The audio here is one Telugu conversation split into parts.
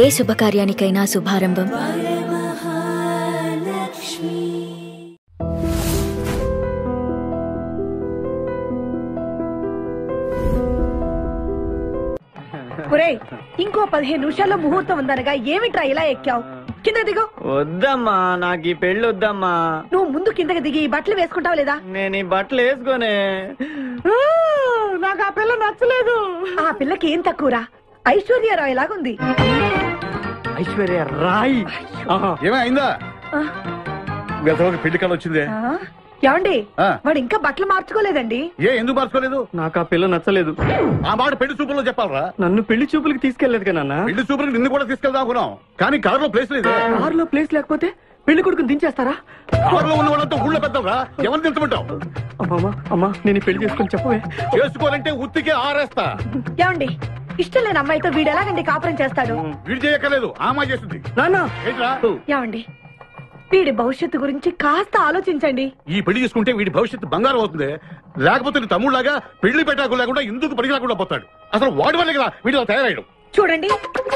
ఏ శుభకార్యానికైనా శుభారంభం ఇంకో 15 నిమిషాల్లో ముహూర్తం ఉందనగా ఏమిట్రా ఇలా ఎక్కావు? కింద దిగు. వద్దమ్మా, నాకు ఈ పెళ్లి వద్దమ్మా. నువ్వు ముందు కిందకి దిగి ఈ బట్టలు వేసుకుంటావు లేదా? నేను ఈ బట్టలు వేసుకోనే. నాకు ఆ పిల్ల నచ్చలేదు. ఆ పిల్లకి ఏం తక్కువరా? ఐశ్వర్యరాయ్ లాగుంది. ఐశ్వర్య రాయ్ ఏమైందా? పెళ్లి కాలం వచ్చిందే. ఏమండి, వాడు ఇంకా బట్టలు మార్చుకోలేదండి. ఎందుకు మార్చుకోలేదు? నాకు ఆ పిల్ల నచ్చలేదు. ఆ మాట పెళ్లి చూపుల్లో చెప్పాలరా. నన్ను పెళ్లి చూపులకి తీసుకెళ్లేదు కదా. పెళ్లి చూపులకి నిన్ను కూడా తీసుకెళ్దాం అనుకున్నాం, కానీ కారులో ప్లేస్ లేదు. కారులో ప్లేస్ లేకపోతే పెళ్లి కొడుకుని దించేస్తారా? కారులో ఉన్న వాళ్ళంతా ఊళ్ళో పెద్దవరా, ఎవరిని దించమంటావు? అమ్మా, నేను పెళ్లి చేసుకుని చెప్పవే. చేసుకోవాలంటే ఉత్తికే ఆరేస్తా. ఏమండి, ఇష్టం లేని అమ్మాయితో వీడు ఎలాగండి కాపురం చేస్తాడు? వీడు చేయక్కర్లేదు, ఆ అమ్మాయి చేస్తుంది. ఏమండి, వీడి భవిష్యత్తు గురించి కాస్త ఆలోచించండి. ఈ పెళ్లి చేసుకుంటే వీడి భవిష్యత్తు బంగారం అవుతుంది. లేకపోతే తమ్ముళ్లాగా పెళ్లి పెట్టాకు లేకుండా ఎందుకు పనికి రాకుండా పోతాడు. అసలు వాడి వల్లే కదా వీడిలో తయారయ్యాడు. చూడండి,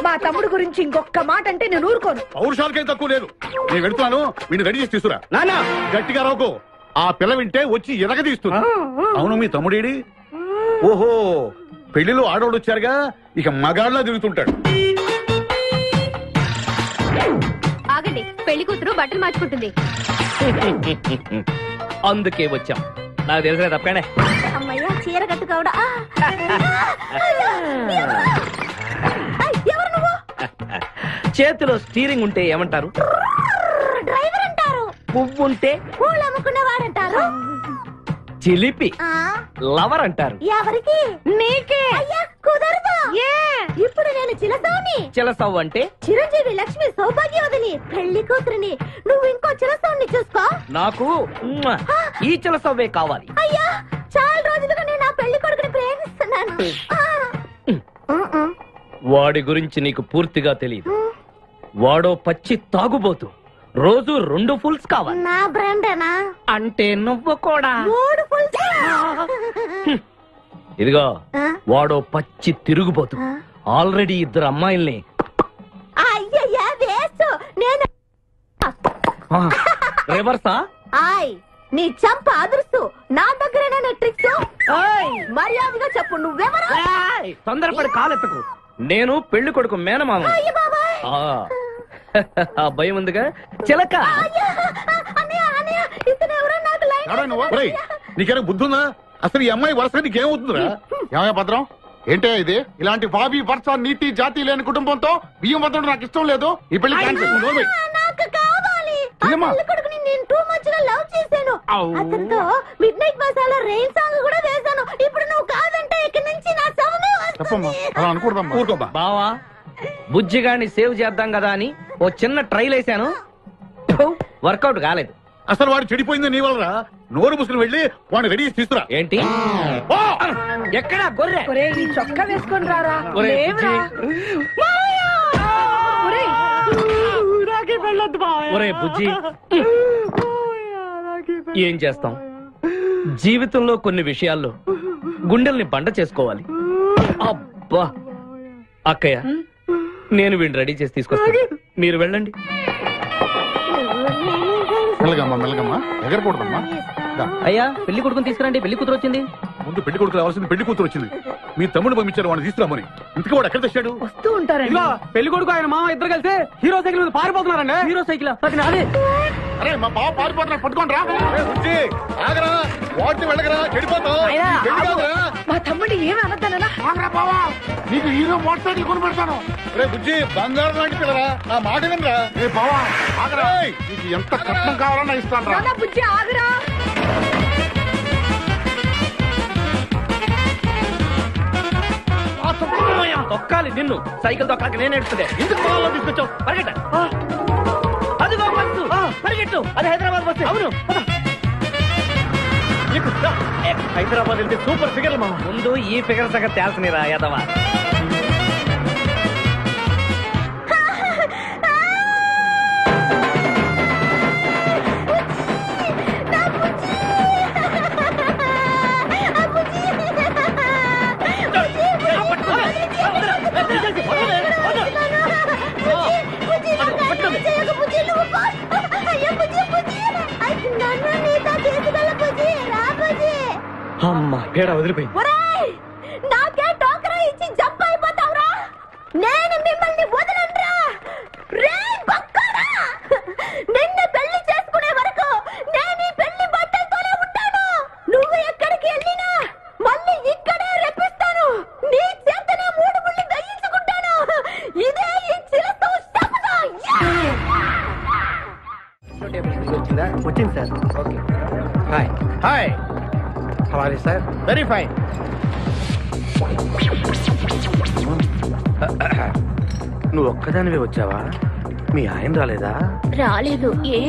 మా తమ్ముడు గురించి ఇంకొక మాట అంటే నేను ఊరుకోను. పౌరుషాలకేం తక్కువ లేదు. నేను వెళ్తున్నాను, వీడిని రెడీ చేసి తీసుకురా. నానా గట్టిగా రాకు, ఆ పిల్ల వింటే వచ్చి ఎరగదీస్తున్నా. అవును, మీ తమ్ముడేడి? ఓహో, పెళ్లిలో ఆడవాడు వచ్చారుగా, ఇక మగాళ్ళ తిరుగుతుంటాడు. ఆగండి, పెళ్లి కూతురు బట్టలు మార్చుకుంటుంది. అందుకే వచ్చాం. నాకు తెలిసిన తప్పనే. అమ్మయ్య, చీర కట్టుకోవడా? ఎవరు నువ్వు? చేతిలో స్టీరింగ్ ఉంటే ఏమంటారు? డ్రైవర్ అంటారు. పువ్వు ఉంటే పూలు అమ్ముకున్నవాడంటారు. చిలిపి లవర్ అంటారు. ఎవరికి? నీకే. అయ్యా కుదరదు. ఇప్పుడు నేను చిలసౌని. చిలసౌ అంటే చిరంజీవి లక్ష్మి సౌభాగ్యవతిని, పెళ్లి కూతురిని. నువ్వు ఇంకో చిలసౌని చూసుకో. నాకు ఈ చిలసౌవే కావాలి. అయ్యా, చాలా రోజులుగా నేను ఆ పెళ్లి కొడుకుని ప్రేమిస్తున్నాను. వాడి గురించి నీకు పూర్తిగా తెలియదు. వాడో పచ్చి తాగుబోతు. రోజు 2 ఫుల్స్ కావాలి. నా బ్రాండేనా? అంటే నువ్వు కూడా 3 ఫుల్స్. ఇదిగో, వాడో పచ్చి తిరుగుబోతు. ఆల్రెడీ 2 అమ్మాయిల్ని. అయ్యయ్యా, వేస్ట్. నేను రివర్సా? ఆయ్, నీ చంప అదురుస్తూ నా దగ్గరేనా ట్రిక్స్? మర్యాదగా చెప్పు, నువ్వెవరు? తొందరపడి కాలెత్తకు. నేను పెళ్లి కొడుకు మేనమామ. ఆ భయం ఉందిగా చిలక. నీకేనా బుద్ధుందా? అసలు ఈ అమ్మాయి వరుస నీకేమవుతుందిరా? ఏమయ్య భద్రం, ఏంటో ఇది? ఇలాంటి బాబీ వరుస నీతి జాతి లేని కుటుంబంతో బియ్యం వద్ద నాకు ఇష్టం లేదు. ఈ పెళ్లి క్యాన్సిల్. నాకు కావాలి. పెళ్లి కొడుకుని నేను టూ మచ్ గా లవ్ చేశాను. అతనితో mid night masala rain song కూడా వేశాను. ఇప్పుడు నువ్వు కాదంటే ఇక్కడి నుంచి నా శవమే వస్తుంది. అలా అనుకూడదమ్మా. బావా, బుజ్జిగాన్ని సేవ్ చేద్దాం కదా అని ఓ చిన్న ట్రైల్ వేశాను, వర్కౌట్ కాలేదు. అసలు వాడు చెడిపోయింది నీ వల్ల. నోరు ముసుకుని వెళ్ళి వాడిని రెడీ చేసి తీసుకురా. ఏంటి? ఎక్కడా గొర్రె? ఈ చొక్కా వేసుకొని రారా. ఒరే బుజ్జి, ఏం చేస్తాం? జీవితంలో కొన్ని విషయాల్లో గుండెల్ని బండ చేసుకోవాలి. అబ్బా, అక్కయ్య, నేను వీడిని రెడీ చేసి తీసుకొస్తాను, మీరు వెళ్ళండి. మెల్లగమ్మా, ఎగరకూడదమ్మా. అయ్యా, పెళ్లి కొడుకుని తీసుకురండి. పెళ్లి కూతురు వచ్చింది. ముందు పెళ్లి కొడుకు రావాల్సింది, పెళ్లి కూతురు వచ్చింది. మీ తమ్ముడు పంపించారు వాడిని తీసుకురామని. ఇంతకీ వాడు ఎక్కడ తెచ్చాడు? వస్తూ ఉంటారండి. పెళ్లి కొడుకు ఆయన మామ ఇద్దరు కలిసి హీరో సైకిల్ మీద పారిపోతున్నారండి. Hero cycle? అదే. అరే, మా బావ పారిపోతున్నా, పట్టుకోండి రా. ఆగరా, వాటిని వెళ్ళగరా, చెడిపోతావు. మా తమ్ముడు ఏమి అనద్దనా? నీకు హీరో మోటార్ సైకిల్ కొని పెడతాను. రే బుజ్జి, బంగారం లాంటి పిల్లరా, నా మాట వినరా. రే బావా, ఆగరా, నీకు ఎంత కట్నం కావాలన్నా ఇస్తాను రా. బుజ్జి ఆగరా. తొక్కాలి నిన్ను. సైకిల్ తొక్కాక నేను ఎడుతుండే. ఎందుకు పొలంలో తీసుకొచ్చావు? పరిగెట్ట. అదిగో బస్సు, పరిగెట్టు. అది హైదరాబాద్ బస్సు. అవును, హైదరాబాద్ వెళ్తే సూపర్ ఫిగర్ మా. ముందు ఈ ఫిగర్ సగం తేల్సనిరా యాదవా. పేడ వదిలిపోయింది. ఒరేయ్, నాకే టోకరా ఇచ్చి జంప్ అయిపోతావురా? నేను మిమ్మల్ని వదలనురా. రేయ్ బక్కరా, నిన్ను పెళ్లి చేసుకునే వరకు నేను ఈ పెళ్లి బట్టలతోనే ఉంటాను. నువ్వు ఎక్కడికి వెళ్ళినా మళ్ళీ ఇక్కడే రెప్పిస్తాను. నీ చేతనే 3 ముళ్ళు వేయించుకుంటాను. ఇదే ఈ చిరతో శపథం. వచ్చింది sir. Okay. Hi hi, how are you sir? Very fine. నువ్వు ఒక్కదానివే వచ్చావా? మీ ఆయన రాలేదా? రాలేదు. ఏ?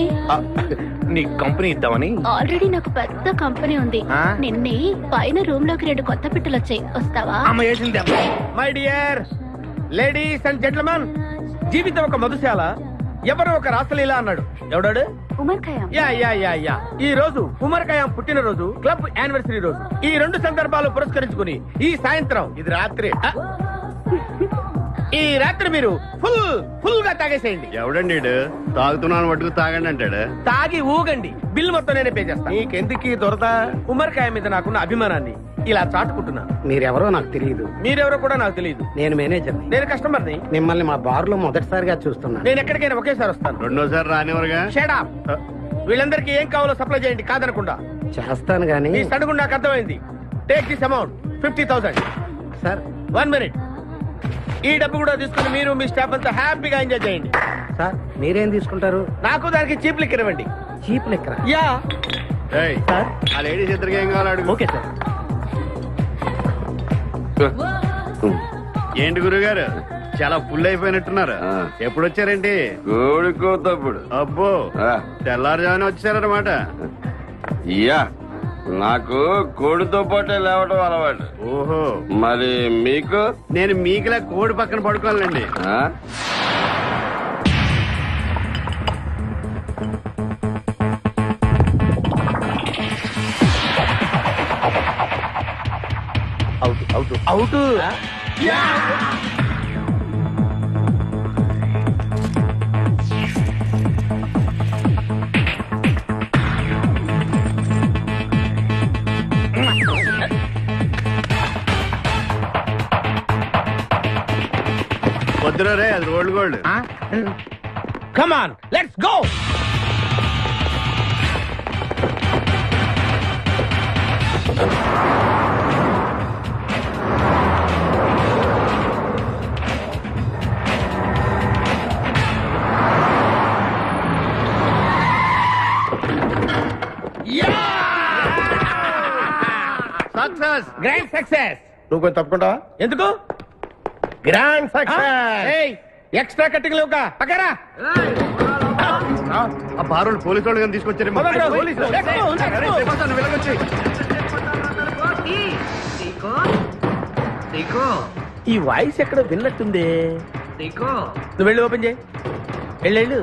నీ కంపెనీ ఇద్దామని. ఆల్రెడీ నాకు పెద్ద కంపెనీ ఉంది. ఆ? నిన్నే పైన రూమ్ లోకి 2 కొత్త పిట్టలు వచ్చాయి. వస్తావా? అమ్మ వేసింది. My dear ladies and gentlemen, జీవితం ఒక మధుశాల, ఎవరో ఒక రాసలీల అన్నాడు. ఎవడాడు? Omar Khayyam. Yeah yeah yeah yeah ఈ రోజు ఉమర్ ఖయాం పుట్టినరోజు, క్లబ్ యానివర్సరీ రోజు. ఈ 2 సందర్భాలు పురస్కరించుకుని ఈ సాయంత్రం, ఇది రాత్రి. ఈ రాత్రి మీరు ఫుల్ గా తాగేసేయండి. ఎవడండి ఈడు? తాగుతున్నాను మటుకు తాగండి అంటాడు. తాగి ఊగండి, బిల్ మొత్తం నేనే పే చేస్తాను. నీకెందుకు దొరదా? ఉమర్ ఖయాం మీద నాకున్న అభిమానాన్ని ఇలా చాటుకుంటున్నాను. మీరెవరో నాకు తెలియదు. మీరెవరో కూడా నాకు తెలియదు. నేను మేనేజర్ని. నేను కస్టమర్ని. మిమ్మల్ని మా బార్ లో మొదటిసారిగా చూస్తున్నా. నేను ఎక్కడికైనా ఒకేసారి వస్తాను. రెండోసారి రానివరుగా. Shut up. వీళ్ళందరికీ ఏం కావాలో సప్లై చేయండి, కాదనకుండా. చేస్తాను గానీ. ఈ సడుగు నాకు అర్థమైంది. Take this amount 50,000. Sir 1 minute. ఈ డబ్బు కూడా తీసుకుని మీరు మీ స్టాఫ్ అంతా హ్యాపీగా ఎంజాయ్ చేయండి. సార్ మీరేం తీసుకుంటారు? నాకు దానికి చీప్ లిక్కర్ ఇవ్వండి. చీప్ లెక్కరా? యా. ఏయ్, ఆ లేడీస్ ఇద్దరికి ఏం కావాలి అడుగు. Okay sir. ఏంటి గురుగారు, చాలా ఫుల్ అయిపోయినట్టున్నారు. ఎప్పుడు వచ్చారేంటి? కోడికోతప్పుడు. అబ్బో, తెల్లారుజామున వచ్చారన్నమాట. యా, నాకు కోడితో పాటే లేవటం అలవాటు. ఓహో, మరి మీకు? నేను మీకులా కోడి పక్కన పడుకోవాలండి. ఆ? అవుట్. వద్దురా రే, అది rolled gold. Come on, let's go. Success, grand success. నువ్వు కొంచెం తప్పుకుంటావా? ఎందుకు? Grand success. ఎక్స్ట్రా కట్టింగ్ లేవుగా పక్కరా. ఆ బారోళ్ళు పోలీసు వాళ్ళు కానీ తీసుకొచ్చారు. ఈ వాయిస్ ఎక్కడ విన్నట్టుంది. నువ్వు వెళ్ళి ఓపెన్ చేయి. వెళ్ళు.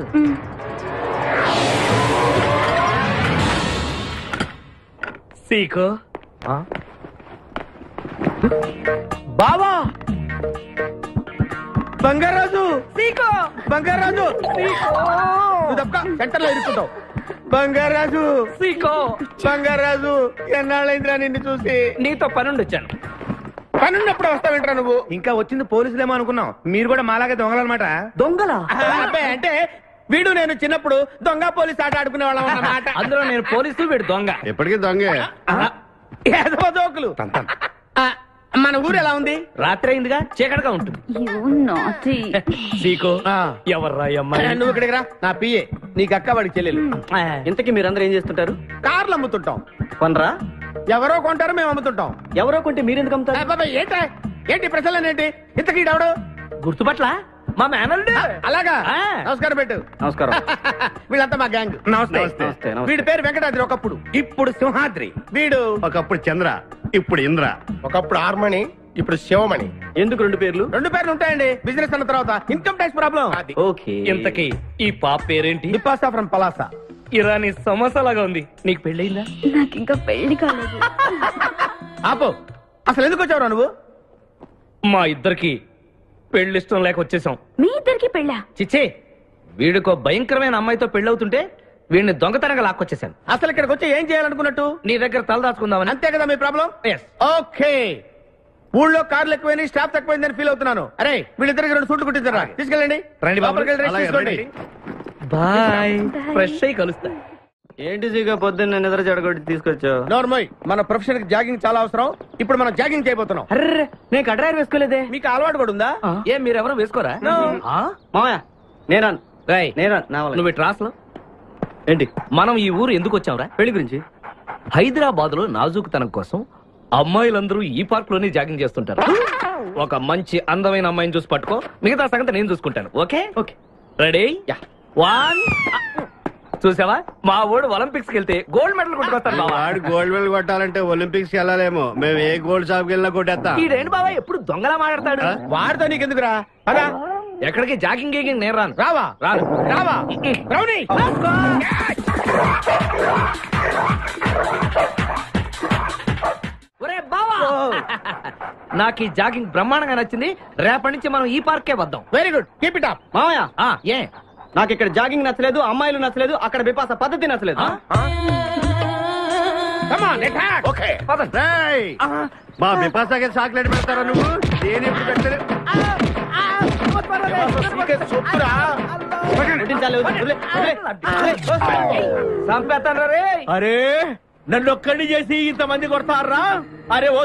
సీకో బావా, బంగారాజు. సీకో బంగారాజు. నువ్వు తప్ప సెంటర్ లో ఇరుక్కుంటావు. బంగారాజు. సీకో బంగారాజు, ఎన్నాళ్ళైందిరా నిన్ను చూసి. నీతో పనుండి వచ్చాను. పనున్నప్పుడు వస్తావేంట్రా నువ్వు? ఇంకా వచ్చింది పోలీసులేమో అనుకున్నాం. మీరు కూడా మాలాగే దొంగలన్నమాట. దొంగలా? అబ్బాయి, అంటే వీడు నేను చిన్నప్పుడు దొంగ పోలీస్ ఆట ఆడుకునే వాళ్ళం అన్నమాట. అందులో నేను పోలీసు, వీడు దొంగ. ఎప్పటికీ దొంగే. ఏదో దోకులు. మన ఊరు ఎలా ఉంది? రాత్రి అయిందిగా, చీకటిగా ఉంటుంది. సీకో ఎవర్రా అమ్మాయి? నువ్వు ఇక్కడికి రా. నా పిఏ, నీకు అక్క వాడికి చెల్లెలు. ఇంతకీ మీరందరూ ఏం చేస్తుంటారు? కార్లు అమ్ముతుంటాం. కొనరా? ఎవరో కొంటారు, మేము అమ్ముతుంటాం. ఎవరో కొంటే మీరెందుకు అమ్ముతారు? ఏంటి ప్రశ్నలు ఏంటి? ఇంతకీ డవడు గుర్తుపట్ల మా మేనల్డ్. అలాగా? ఆ. నమస్కారం పెట్టు. నమస్కారం. వీళ్ళంతా మా గ్యాంగ్. నమస్తే. వీడి పేరు వెంకటాద్రి, ఒకప్పుడు. ఇప్పుడు సింహాద్రి. వీడు ఒకప్పుడు చంద్ర, ఇప్పుడు ఇంద్ర. ఒకప్పుడు ఆర్మణి, ఇప్పుడు శివమణి. ఎందుకు 2 పేర్లు? 2 పేర్లు ఉంటాయండి. బిజినెస్ అన్న తర్వాత ఇన్కమ్ ట్యాక్స్ ప్రాబ్లం. ఓకే. ఇంతకీ ఈ పాప పేరేంటి? నిపాసా ఫ్రమ్ పలాసా. ఇరానీ సమోసా లాగా ఉంది. నీకు పెళ్ళయిందా? నాకు ఇంకా పెళ్లి కాలేదు. ఆపో, అసలు ఎందుకు వచ్చావురా నువ్వు? మా ఇద్దరికి పెళ్లి ఇష్టం లేక వచ్చేసాం. మీ ఇద్దరికి పెళ్ళా? చిచ్చే, వీడికో భయంకరమైన అమ్మాయితో పెళ్ళవుతుంటే వీడిని దొంగతనంగా లాక్కొచ్చేసాను. అసలు ఇక్కడికి వచ్చి ఏం చేయాలనుకున్నట్టు? నీ దగ్గర తలదాచుకుందామని. అంతే కదా మీ ప్రాబ్లం? ఓకే. ఊళ్ళో కార్లు ఎక్కువైంది, స్టాఫ్ తక్కువైందని ఫీల్ అవుతున్నాను. అరే వీళ్ళిద్దరికి 2 సూట్లు కుట్టించారా? తీసుకెళ్ళండి. బాయ్. ఫ్రెష్ అయ్యి కలుస్తా. ఏంటి జీగా పొద్దున్న నిద్ర చెడగొట్టి తీసుకొచ్చావు? నోర్మోయ్, మన ప్రొఫెషన్ కి జాగింగ్ చాలా అవసరం. ఇప్పుడు మనం జాగింగ్ చేయబోతున్నాం. అర్రే, నేను కడ్రాయర్ వేసుకోలేదే. మీకు అలవాటు కూడా ఉందా? ఏం మీరెవరూ వేసుకోరా? మామయ్య నేరాను. నువ్వు ట్రాస్లో ఏంటి? మనం ఈ ఊరు ఎందుకు వచ్చావురా? పెళ్లి గురించి. హైదరాబాద్ లో నాజూకుతనం కోసం అమ్మాయిలందరూ ఈ పార్క్ లోనే జాగింగ్ చేస్తుంటారు. ఒక మంచి అందమైన అమ్మాయిని చూసి పట్టుకో, మిగతా సంగతి నేను చూసుకుంటాను. Okay okay. రెడీ? 1. చూసావా, మా ఊడు ఒలింపిక్స్ వెళ్తే గోల్డ్ మెడల్ కొట్టుకొస్తాడు. వాడు గోల్డ్ మెడల్ కొట్టాలంటే ఒలింపిక్స్ వెళ్ళాలేమో. మేము ఏ గోల్డ్ షాప్ కి వెళ్ళినా కొట్టేస్తాం. ఈడేంటి బాబా ఎప్పుడు దొంగలా మాట్లాడతాడు? వాడితో నీకెందుకురా? అదా ఎక్కడికి జాగింగ్ గీగింగ్ నేను రాను. రావా? రాను. రావా? రౌడీ! ఒరే బావా, నాకు ఈ జాగింగ్ బ్రహ్మాండంగా నచ్చింది. రేపటి నుంచి మనం ఈ పార్కే వద్దాం. Very good, keep it up. మామయ్య ఏ నాకు ఇక్కడ జాగింగ్ నచ్చలేదు, అమ్మాయిలు నచ్చలేదు, అక్కడ బిపాస పద్ధతి నచ్చలేదు. ఓకే. మా బిపాసాకి చాక్లెట్ పెడతారా నువ్వు? నేను ఎప్పుడు పెట్టలేదు. చంపేస్తాను రే. అరే నన్ను ఒక్కడిని చేసి ఇంతమంది కొడతారా? అరే ఓ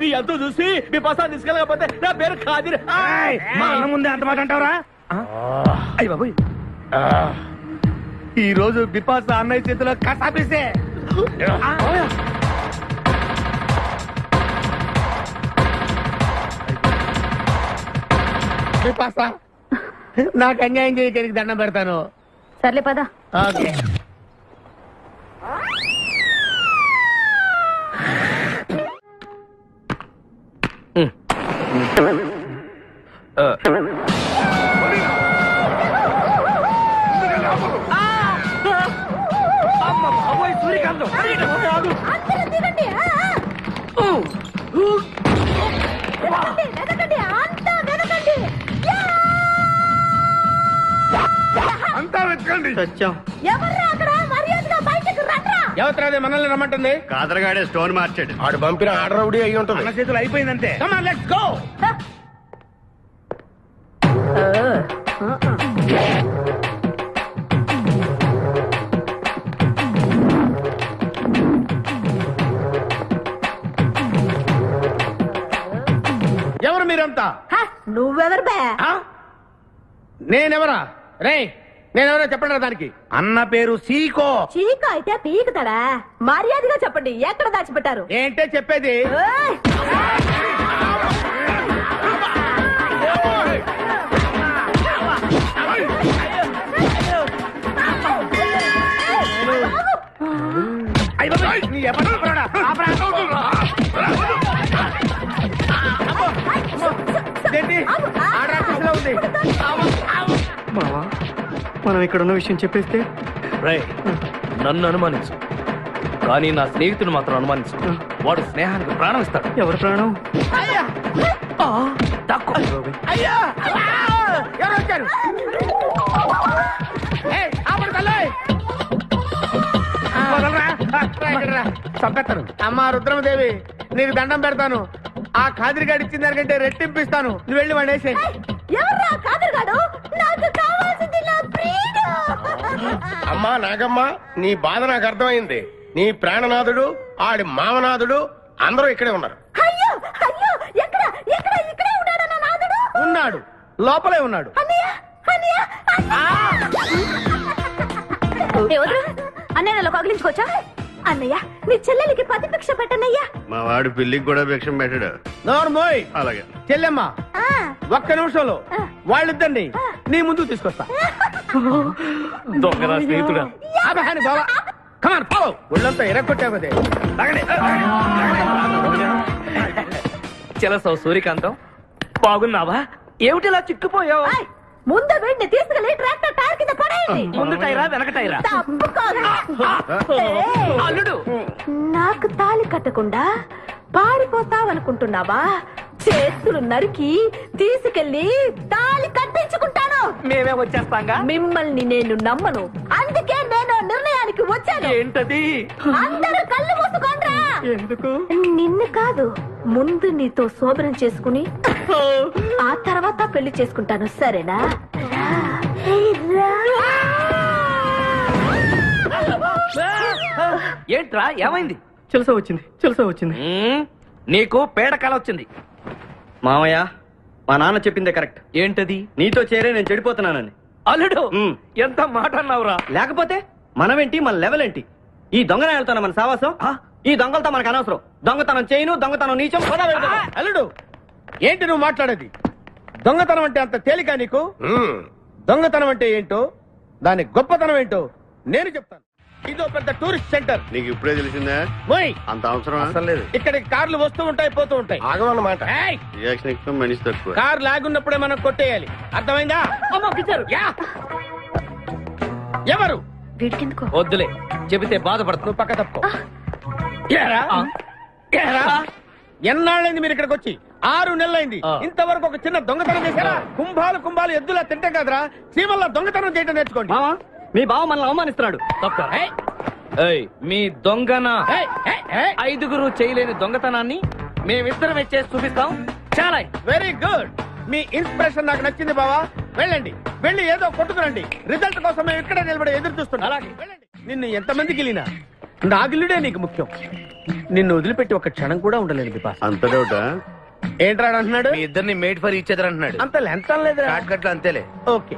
నీ ఎంతో చూసి మీ పసా తీసుకెళ్ళకపోతే నా పేరు ఖాదిర్. మా అన్న ముందే అంత మాట అంటావరా? అయ్య బాబోయ్, ఈ రోజు బిపాసా అన్నయ్య చేతిలో కసాపిస్తే. బిపాసా నాకు అన్యాయం చేయడానికి దండం పెడతాను. సర్లే పదా. ఓకే. అంతా వెతకండి. ఎవర్రా అక్కడ? మర్యాదగా బయటకు రండ్రా. ఎవరిది మనల్ని రమ్మంటుంది? కాదరగాడే స్టోన్ మార్చాడు. ఆడు పంపిన ఆర్డర్ రౌడీ అయ్యి ఉంటుంది. మన చేతులు అయిపోయిందంటే. Come on, let's go. ఎవరు మీరంతా? నువ్వెవరు బే? నేనెవరా? రే నేనెవరో చెప్పండి దానికి. అన్న పేరు సీకో. చీక అయితే పీకుతాడా? మర్యాదగా చెప్పండి, ఎక్కడ దాచిపెట్టారు? ఏంటే చెప్పేది? ఏయ్! మనం ఇక్కడ ఉన్న విషయం చెప్పేస్తే నన్ను అనుమానించు, కానీ నా స్నేహితుడు మాత్రం అనుమానించు. వాడు స్నేహానికి ప్రాణం ఇస్తాడు. ఎవరి ప్రాణం? అయ్యా ఎవరు వచ్చారు? చంపేస్తాను. అమ్మా రుద్రమదేవి, నీకు దండం పెడతాను. ఆ ఖాదిరిగాడు ఇచ్చిన దానికంటే రెట్టింపిస్తాను. నువ్వు వెళ్ళి వాడు వేసేయ్. ఎవర్రా ఖాదిరిగాడు? నాకు కావాల్సింది నా ప్రియుడు. అమ్మా నాగమ్మ, నీ బాధ నాకు అర్థమైంది. నీ ప్రాణనాథుడు, ఆడి మామనాథుడు అందరూ ఇక్కడే ఉన్నారు. అయ్యో అయ్యో, ఎక్కడ ఎక్కడ? ఇక్కడే ఉన్నాడు నా నాథుడు. ఉన్నాడు, లోపలే ఉన్నాడు. అన్నయ్య అన్నయ్య అన్నయ్య కగిలించుకోవచ్చా? అన్నయ్య నీ చెల్లెలికి పతి భిక్ష పెట్టనయ్యా. మా వాడు పిల్లికి కూడా భిక్షం పెట్టాడు. నోరు మోయ్. అలాగే చెల్లెమ్మ, ఒక్క నిమిషంలో వాళ్ళిద్దండి నీ ముందుకు తీసుకొస్తా. దొంగరా స్నేహితుడా. బాబా కమాన్ ఫాలో. ఒళ్ళంతా ఎరగొట్టావు కదే. చెలసో సూర్యకాంతం, బాగున్నావా? ఏమిటిలా చిక్కుపోయావు? ముందు వీడిని తీసుకెళ్లి ట్రాక్టర్ టైర్ కింద పడేయండి. ముందు టైరా వెనక టైరా? అల్లుడు, నాకు తాళి కట్టకుండా పారిపోతావనుకుంటున్నావా? చేతులు నరికి తీసుకెళ్లి తాళి కట్టించుకుంటాను. మేమే వచ్చేస్తాంగా. మిమ్మల్ని నేను నమ్మను, అందుకే చేయడానికి వచ్చాను. ఏంటది? అందరూ కళ్ళు మూసుకోండ్రా. ఎందుకు? నిన్ను కాదు, ముందు నీతో శోభనం చేసుకుని ఆ తర్వాత పెళ్లి చేసుకుంటాను, సరేనా? ఏంట్రా ఏమైంది? చిలస వచ్చింది నీకు పేడకాల వచ్చింది. మామయ్య, మా నాన్న చెప్పిందే కరెక్ట్. ఏంటది? నీతో చేరే నేను చెడిపోతున్నానని. అల్లుడు ఎంత మాట అన్నావురా? లేకపోతే మనమేంటి, మన లెవెల్ ఏంటి? ఈ దొంగన వెళ్తాను మన సావాసం. ఈ దొంగలతో మనకు అనవసరం. దొంగతనం చేయను, దొంగతనం నీచం. అల్లుడు, ఏంటి నువ్వు మాట్లాడేది? దొంగతనం అంటే అంత తేలిక నీకు? దొంగతనం అంటే ఏంటో, దాని గొప్పతనం ఏంటో నేను చెప్తాను. ఇదో పెద్ద టూరిస్ట్ సెంటర్. నీకు ఇప్పుడే తెలిసిందా? పోయి అంత అవసరం అసలు లేదు. ఇక్కడికి కార్లు వస్తూ ఉంటాయి, పోతూ ఉంటాయి. ఆగమన్నమాట. రియాక్షన్ ఎక్కువ, మనిషి తక్కువ. కార్ లాగున్నప్పుడే మనం కొట్టేయాలి, అర్థమైందా? యా. ఎవరు? వీడికెందుకో వద్దులే, చెబితే బాధపడుతు. నువ్వు పక్క తప్పుకో. ఏరా? ఏరా? ఎన్నాళ్ళైంది మీరు ఇక్కడికి వచ్చి? 6 నెలలైంది. ఇంతవరకు ఒక చిన్న దొంగతనం చేశారా? కుంభాలు ఎద్దులా తింటాం కదరా, చీమల్లా దొంగతనం చేయటం నేర్చుకోండి. మామా, మీ బావ మనల్ని అవమానిస్తున్నాడు. మీ దొంగన 5గురు చేయలేని దొంగతనాన్ని మేమిద్దరం చేసి చూపిస్తాం. చాలా వెరీ గుడ్. మీ ఇన్స్పిరేషన్ నాకు నచ్చింది బావా. వెళ్ళండి, వెళ్ళి ఏదో కొట్టుకురండి. రిజల్ట్ కోసం మేము ఇక్కడే నిలబడి ఎదురు చూస్తున్నాం. అలాగే వెళ్ళండి. నిన్ను ఎంతమంది గిలినా నా గిల్లుడే నీకు ముఖ్యం. నిన్ను వదిలిపెట్టి ఒక క్షణం కూడా ఉండలేదు బిపాస్. అంత డౌటా? ఏంట్రా అంటున్నాడు? మీ ఇద్దరిని మేడ్ ఫర్ ఈచ్ అదర్ అంటున్నాడు. అంత లెంత లేదు. షార్ట్కట్లు అంతేలే. ఓకే.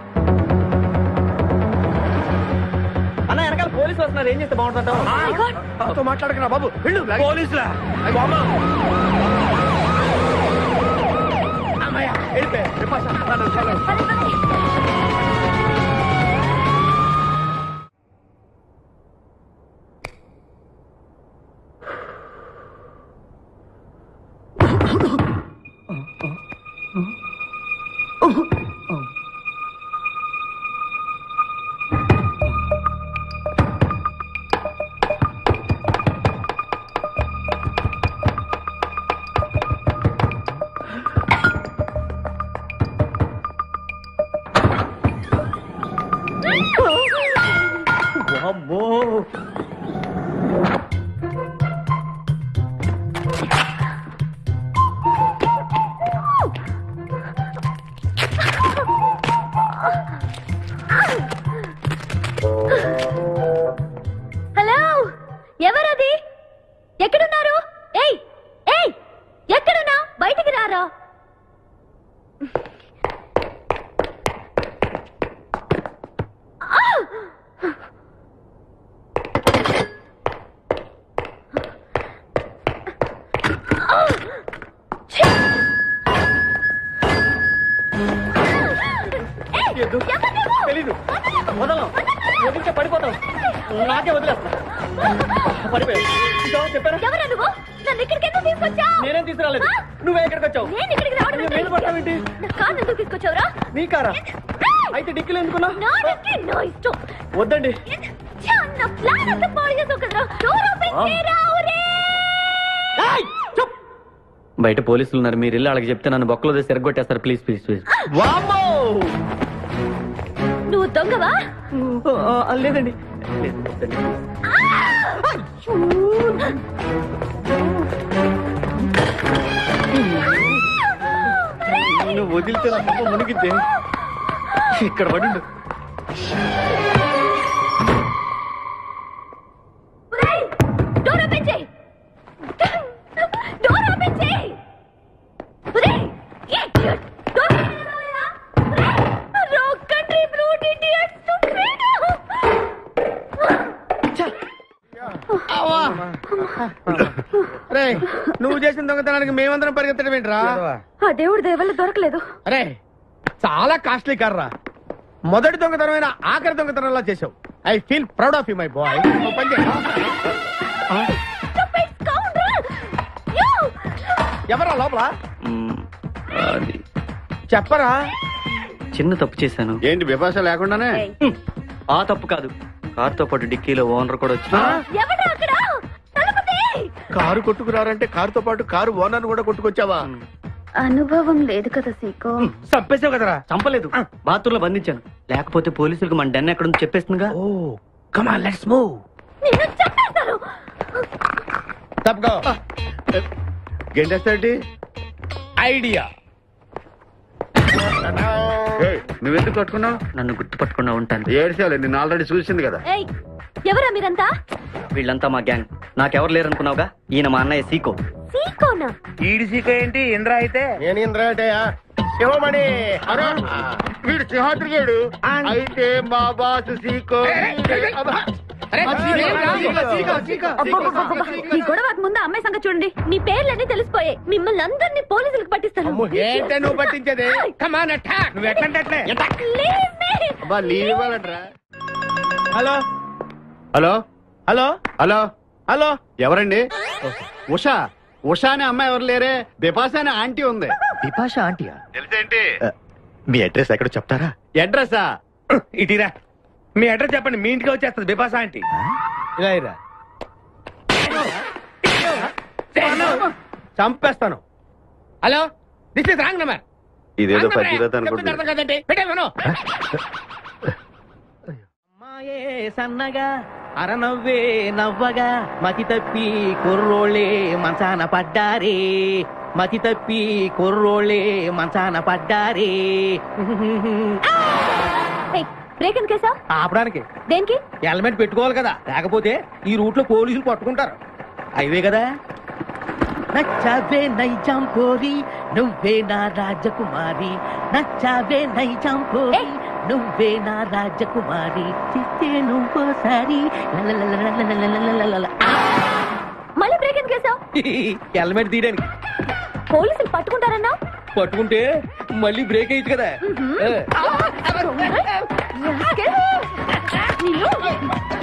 అన్న, వెనకాల పోలీసు వస్తున్నారు. ఏం చేస్తే బాగుంటుంటావు? మాట్లాడకరా బాబు. వెళ్ళు. పోలీసులా? హలో, ఎవరది? ఎక్కడున్నారు? ఏయ్ ఏయ్, ఎక్కడున్నా? బయటికి రారా. తెలీదు. వదలం, వదిలితే పడిపోతావు. నాకే వదిలేస్తా. పడిపోయావు. చెప్పారా? ఎవరా నువ్వు? నన్ను ఇక్కడికి ఎందుకు తీసుకొచ్చావు? నేనేం తీసుకురాలేదు. నువ్వే ఎక్కడికి వచ్చావు? నేను ఇక్కడికి రావడం మీద పడతావేంటి? నా కారు ఎందుకు తీసుకొచ్చావురా? నీ కారా? అయితే డిక్కీలు ఎందుకున్నా? నా డిక్కీ నా ఇష్టం. వద్దండి. నా ప్లాన్ అంతా పాడు చేసావు కదరా. డోర్ ఓపెన్ చేయరా. బయట పోలీసులు ఉన్నారు. మీరు ఇల్లు వాళ్ళకి చెప్తే నన్ను బొక్కలో తీసి ఎరగొట్టేస్తారు. Please please please. నువ్వు దొంగవా? లేదండి. నువ్వు వదిలితే నా పక్క మునిగిద్దే. ఇక్కడ పడిండు. డోర్ ఓపెన్ చేయి. డోర్ ఓపెన్ చేయి. Wrong country brute idiots. రే, నువ్వు చేసిన దొంగతనానికి మేమందరం పరిగెత్తడం ఏంట్రా? ఆ దేవుడి దయవల్ల దొరకలేదు. అరే, చాలా కాస్ట్లీ కార్రా. మొదటి దొంగతనమైన ఆఖరి దొంగతనంలా చేసావు. I feel proud of you my boy. ఎవరా లోపల? చెప్పరా? చిన్న తప్పు చేశాను. ఏంటి విపాస లేకుండానే? ఆ తప్పు కాదు, కారుతో పాటు డిక్కీలో ఓనర్ కూడా వచ్చి ఎవరా అక్కడ? తలుపుతీ. కారు కొట్టుకురారంటే కారుతో పాటు కారు ఓనర్ కూడా కొట్టుకొచ్చావా? అనుభవం లేదు కదా సీకో. చంపేసావు కదరా? చంపలేదు, బాత్రూంలో బంధించాను. లేకపోతే పోలీసులకు మన డెన్ ఎక్కడ చెప్పేస్తుందిగా. Oh come on, let's move. నిన్ను చంపేస్తాను. తప్పుకో. గెంటేస్తాటి ఐడియా. నువ్వెందుకు కట్టుకున్నావు? నన్ను గుర్తుపట్టుకుండా ఉంటాను. ఏడ్చాలి, నిన్ను ఆల్రెడీ చూసింది కదా. ఏయ్, ఎవరా మీరంతా? వీళ్ళంతా మా గ్యాంగ్. నాకెవరు లేరనుకున్నావుగా? ఈయన మా అన్నయ్య సీకో. సీకోనా? ఈడి సీక ఏంటి? ఇంద్ర అయితే నేను ఇంద్ర అంటే శివమణి. వీడు సింహాద్రిగాడు అయితే మా బాసు సీకో. ఈ గొడవకు ముందు అమ్మాయి సంగతి చూడండి. మీ పేర్లన్నీ తెలిసిపోయాయి. మిమ్మల్ని అందరినీ పోలీసులకు పట్టిస్తాను. ఏంటే నువ్వు పట్టించేది? కమాన్ అటాక్. నువ్వు ఎట్లంటే Leave me. అబ్బా లీవ్ ఇవ్వాలంటరా. Hello hello hello hello hello. ఎవరండి? ఉషా. ఉషా అనే అమ్మాయి ఎవరు లేరే. బిపాస అనే ఆంటీ ఉంది. బిపాష ఆంటీయా? తెలుసేంటి? మీ అడ్రస్ ఎక్కడ చెప్తారా? అడ్రసా? ఇటీరా, మీ అడ్రస్ చెప్పండి, మీ ఇంటికి వచ్చేస్తుంది బిపాష ఆంటీ. ఇలా ఇరా. చంపేస్తాను. Hello, this is wrong number. ఇదేదో పచ్చిదత అనుకుంటున్నా. అర్థం కదండి. పెట్టేమను. అమ్మాయే సన్నగా అరనవ్వే నవ్వగా మతి తప్పి కుర్రోళ్ళే మంచాన పడ్డారే. మతి తప్పి కుర్రోళ్ళే మంచాన పడ్డారే. ఏయ్, బ్రేక్ ఎందుకేసావ్? ఆపడానికి దేనికి? హెల్మెట్ పెట్టుకోవాలి కదా, లేకపోతే ఈ రూట్ లో పోలీసులు పట్టుకుంటారు. హైవే కదా. నచ్చావే నైజాం కోరి నువ్వే నా రాజకుమారి. నచ్చావే నైజాం కోరి నువ్వే నా రాజకుమారి. చిత్తే నువ్వోసారి. మళ్ళీ బ్రేక్ ఎందుకేసావ్? హెల్మెట్ తీయడానికి. పోలీసులు పట్టుకుంటారన్నా? పట్టుకుంటే మళ్ళీ బ్రేక్ అయ్యింది కదా.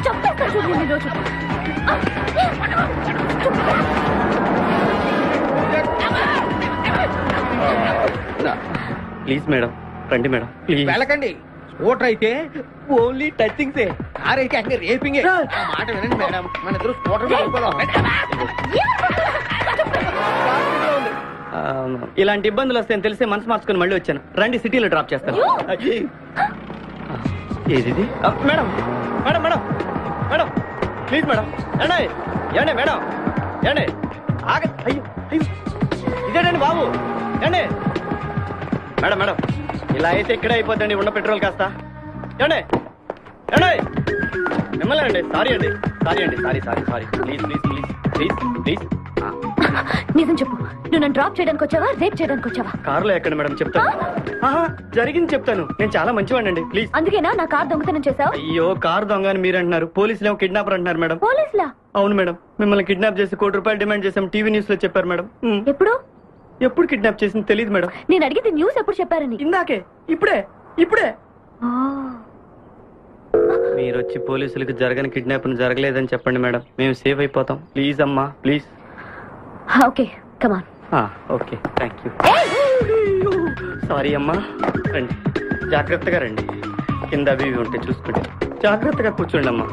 చంపేస్తాను చూడు నేను ఈరోజు. ప్లీజ్ మేడం, రండి మేడం ప్లీజ్. వెళ్ళకండి. స్కూటర్ అయితే ఓన్లీ టచింగ్సే, కార్ అయితే అన్ని రేపింగే. ఆ మాట వినండి మేడం, మన ఇద్దరు స్కూటర్ మీద వెళ్ళిపోదాం. ఇలాంటి ఇబ్బందులు వస్తాయని తెలిసే మనసు మార్చుకుని మళ్ళీ వచ్చాను. రండి, సిటీలో డ్రాప్ చేస్తాను. ఏది madam? Madam madam madam please madam. ఏండి ఏండి మేడం, ఏండి ఆగ. అయ్యో అయ్యో, ఇదేంటండి బాబు? ఏండి మేడం మేడం, ఇలా అయితే ఇక్కడే అయిపోద్దండి ఉన్న పెట్రోల్ కాస్త. ఏండి ఏండి మిమ్మల్ని అండి. సారీ అండి, సారీ అండి, sorry sorry sorry. Please please please please please. నిజం చెప్పు, నువ్వు నన్ను డ్రాప్ చేయడానికి వచ్చావా, రేప్ చేయడానికి వచ్చావా? కారులో ఎక్కడ మేడం? చెప్తాను. జరిగింది చెప్తాను. నేను చాలా మంచివాడినండి, ప్లీజ్. అందుకేనా నా కార్ దొంగతనం చేసావు? అయ్యో, కారు దొంగ అని మీరు అంటున్నారు, పోలీసులు ఏమో కిడ్నాపర్ అంటున్నారు మేడం. పోలీసులా? అవును మేడం, మిమ్మల్ని కిడ్నాప్ చేసి ₹1 డిమాండ్ చేసాం, టీవీ న్యూస్ లో చెప్పారు మేడం. ఎప్పుడు? ఎప్పుడు కిడ్నాప్ చేసింది తెలియదు మేడం. నేను అడిగితే న్యూస్ ఎప్పుడు చెప్పారని. ఇందాకే, ఇప్పుడే ఇప్పుడే. మీరు వచ్చి పోలీసులకు జరగని కిడ్నాప్ జరగలేదని చెప్పండి మేడం, మేము సేవ్ అయిపోతాం. ప్లీజ్ అమ్మా, please. Okay, come on. Okay, thank you. Sorry అమ్మా. రండి, జాగ్రత్తగా రండి. కింద అవి ఇవి ఉంటే చూసుకుంటే జాగ్రత్తగా కూర్చోండి అమ్మా.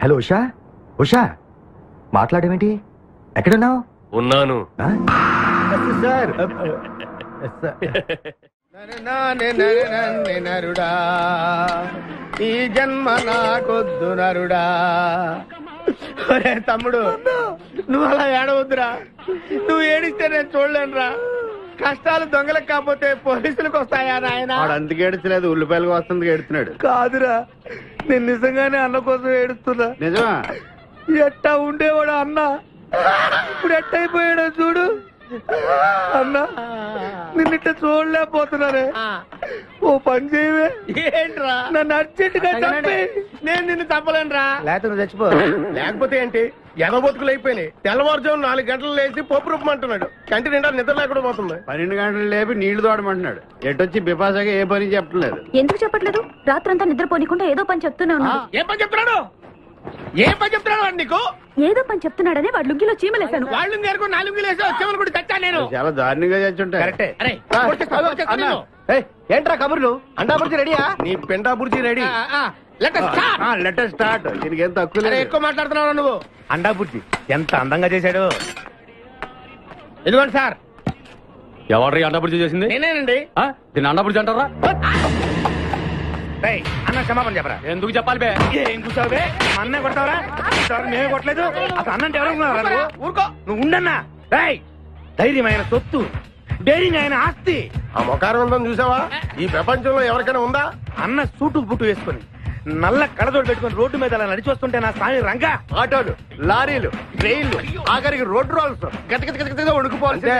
హలో ఉషా. ఉషా, మాట్లాడేమిటి? ఎక్కడున్నావు? ఉన్నాను. సార్, నరుడా, ఈ జన్మ నాకొద్దు నరుడా. ఒరే తమ్ముడు, నువ్వు అలా ఏడవద్దురా. నువ్వు ఏడిస్తే నేను చూడలేనురా. కష్టాలు దొంగలకు కాకపోతే పోలీసులకు వస్తాయా నాయన? వాడు అందుకు ఏడ్చలేదు, ఉల్లిపాయలకు వస్తుంది ఏడుతున్నాడు. కాదురా, నేను నిజంగానే అన్న కోసం ఏడుస్తున్నా. నిజమా? ఎట్టా ఉండేవాడు అన్న, ఇప్పుడు ఎట్టయిపోయాడో చూడు. అన్నా, నిన్నిట్ట చూడలేకపోతున్నానే. ఓ పని చేయవే. ఏంట్రా? నన్ను అర్జెంటుగా చంపి. నేను నిన్ను చంపలేనురా. లేకపోతే నువ్వు చచ్చిపో. లేకపోతే ఏంటి, ఎగబొతుకులు అయిపోయినాయి. తెల్లవారుజాము 4 గంటలు లేచి పప్పు రూపమంటున్నాడు. కంటి నిండా నిద్ర లేకుండా పోతుంది. 12 గంటలు లేపి నీళ్లు తోడమంటున్నాడు. ఎటొచ్చి బిపాసగా ఏ పని చెప్పట్లేదు. ఎందుకు చెప్పట్లేదు? రాత్రంతా నిద్రపోనికుండా ఏదో పని చెప్తూనే ఉన్నాడు. ఏం పని చెప్తున్నాడు? ఏం పని చెప్తున్నాడు వాడు నీకు? ఏదో పని చెప్తున్నాడని వాడు లుంగిలో చీమలేశాను. వాళ్ళు నేర్కు 4 లేసి వచ్చేవాళ్ళు కూడా చచ్చాను నేను. చాలా దారుణంగా చచ్చుంటాయి. కరెక్టే. ఏంట్రా కబుర్లు? అండా బుర్జీ రెడీయా? నీ పెండా బుర్జీ రెడీ. Let start. దీనికి ఏం తక్కువ లేదు. ఎక్కువ మాట్లాడుతున్నావు నువ్వు. అండా బుర్జీ ఎంత అందంగా చేశాడు. ఇదిగోండి సార్, ఎవరు అండపుడి చేసింది? నేనేనండి. దీన్ని అండపుడి అంటారా? అన్న క్షమాపణ చెప్పరా. ఎందుకు చెప్పాలి బే? ఏం కూర్చోవే? అన్నే కొడతావరా? మేమే కొట్టలేదు. అసలు అన్నంటే ఎవరు నువ్వు? ఊరుకో, నువ్వు ఉండన్నా. ధైర్యమైన సొత్తు, డైరింగ్ అయిన ఆస్తి. ఆ మొకారం ఉందని చూసావా? ఈ ప్రపంచంలో ఎవరికైనా ఉందా? అన్న సూటు బుట్టు వేసుకుని నల్ల కళ్ళతోడు పెట్టుకుని రోడ్డు మీద అలా నడిచి వస్తుంటే నా స్వామి రంగా. ఆటోలు, లారీలు, ట్రైన్లు, ఆఖరికి రోడ్ రోల్స్ గతగతగతగా ఉడుకుపోతే.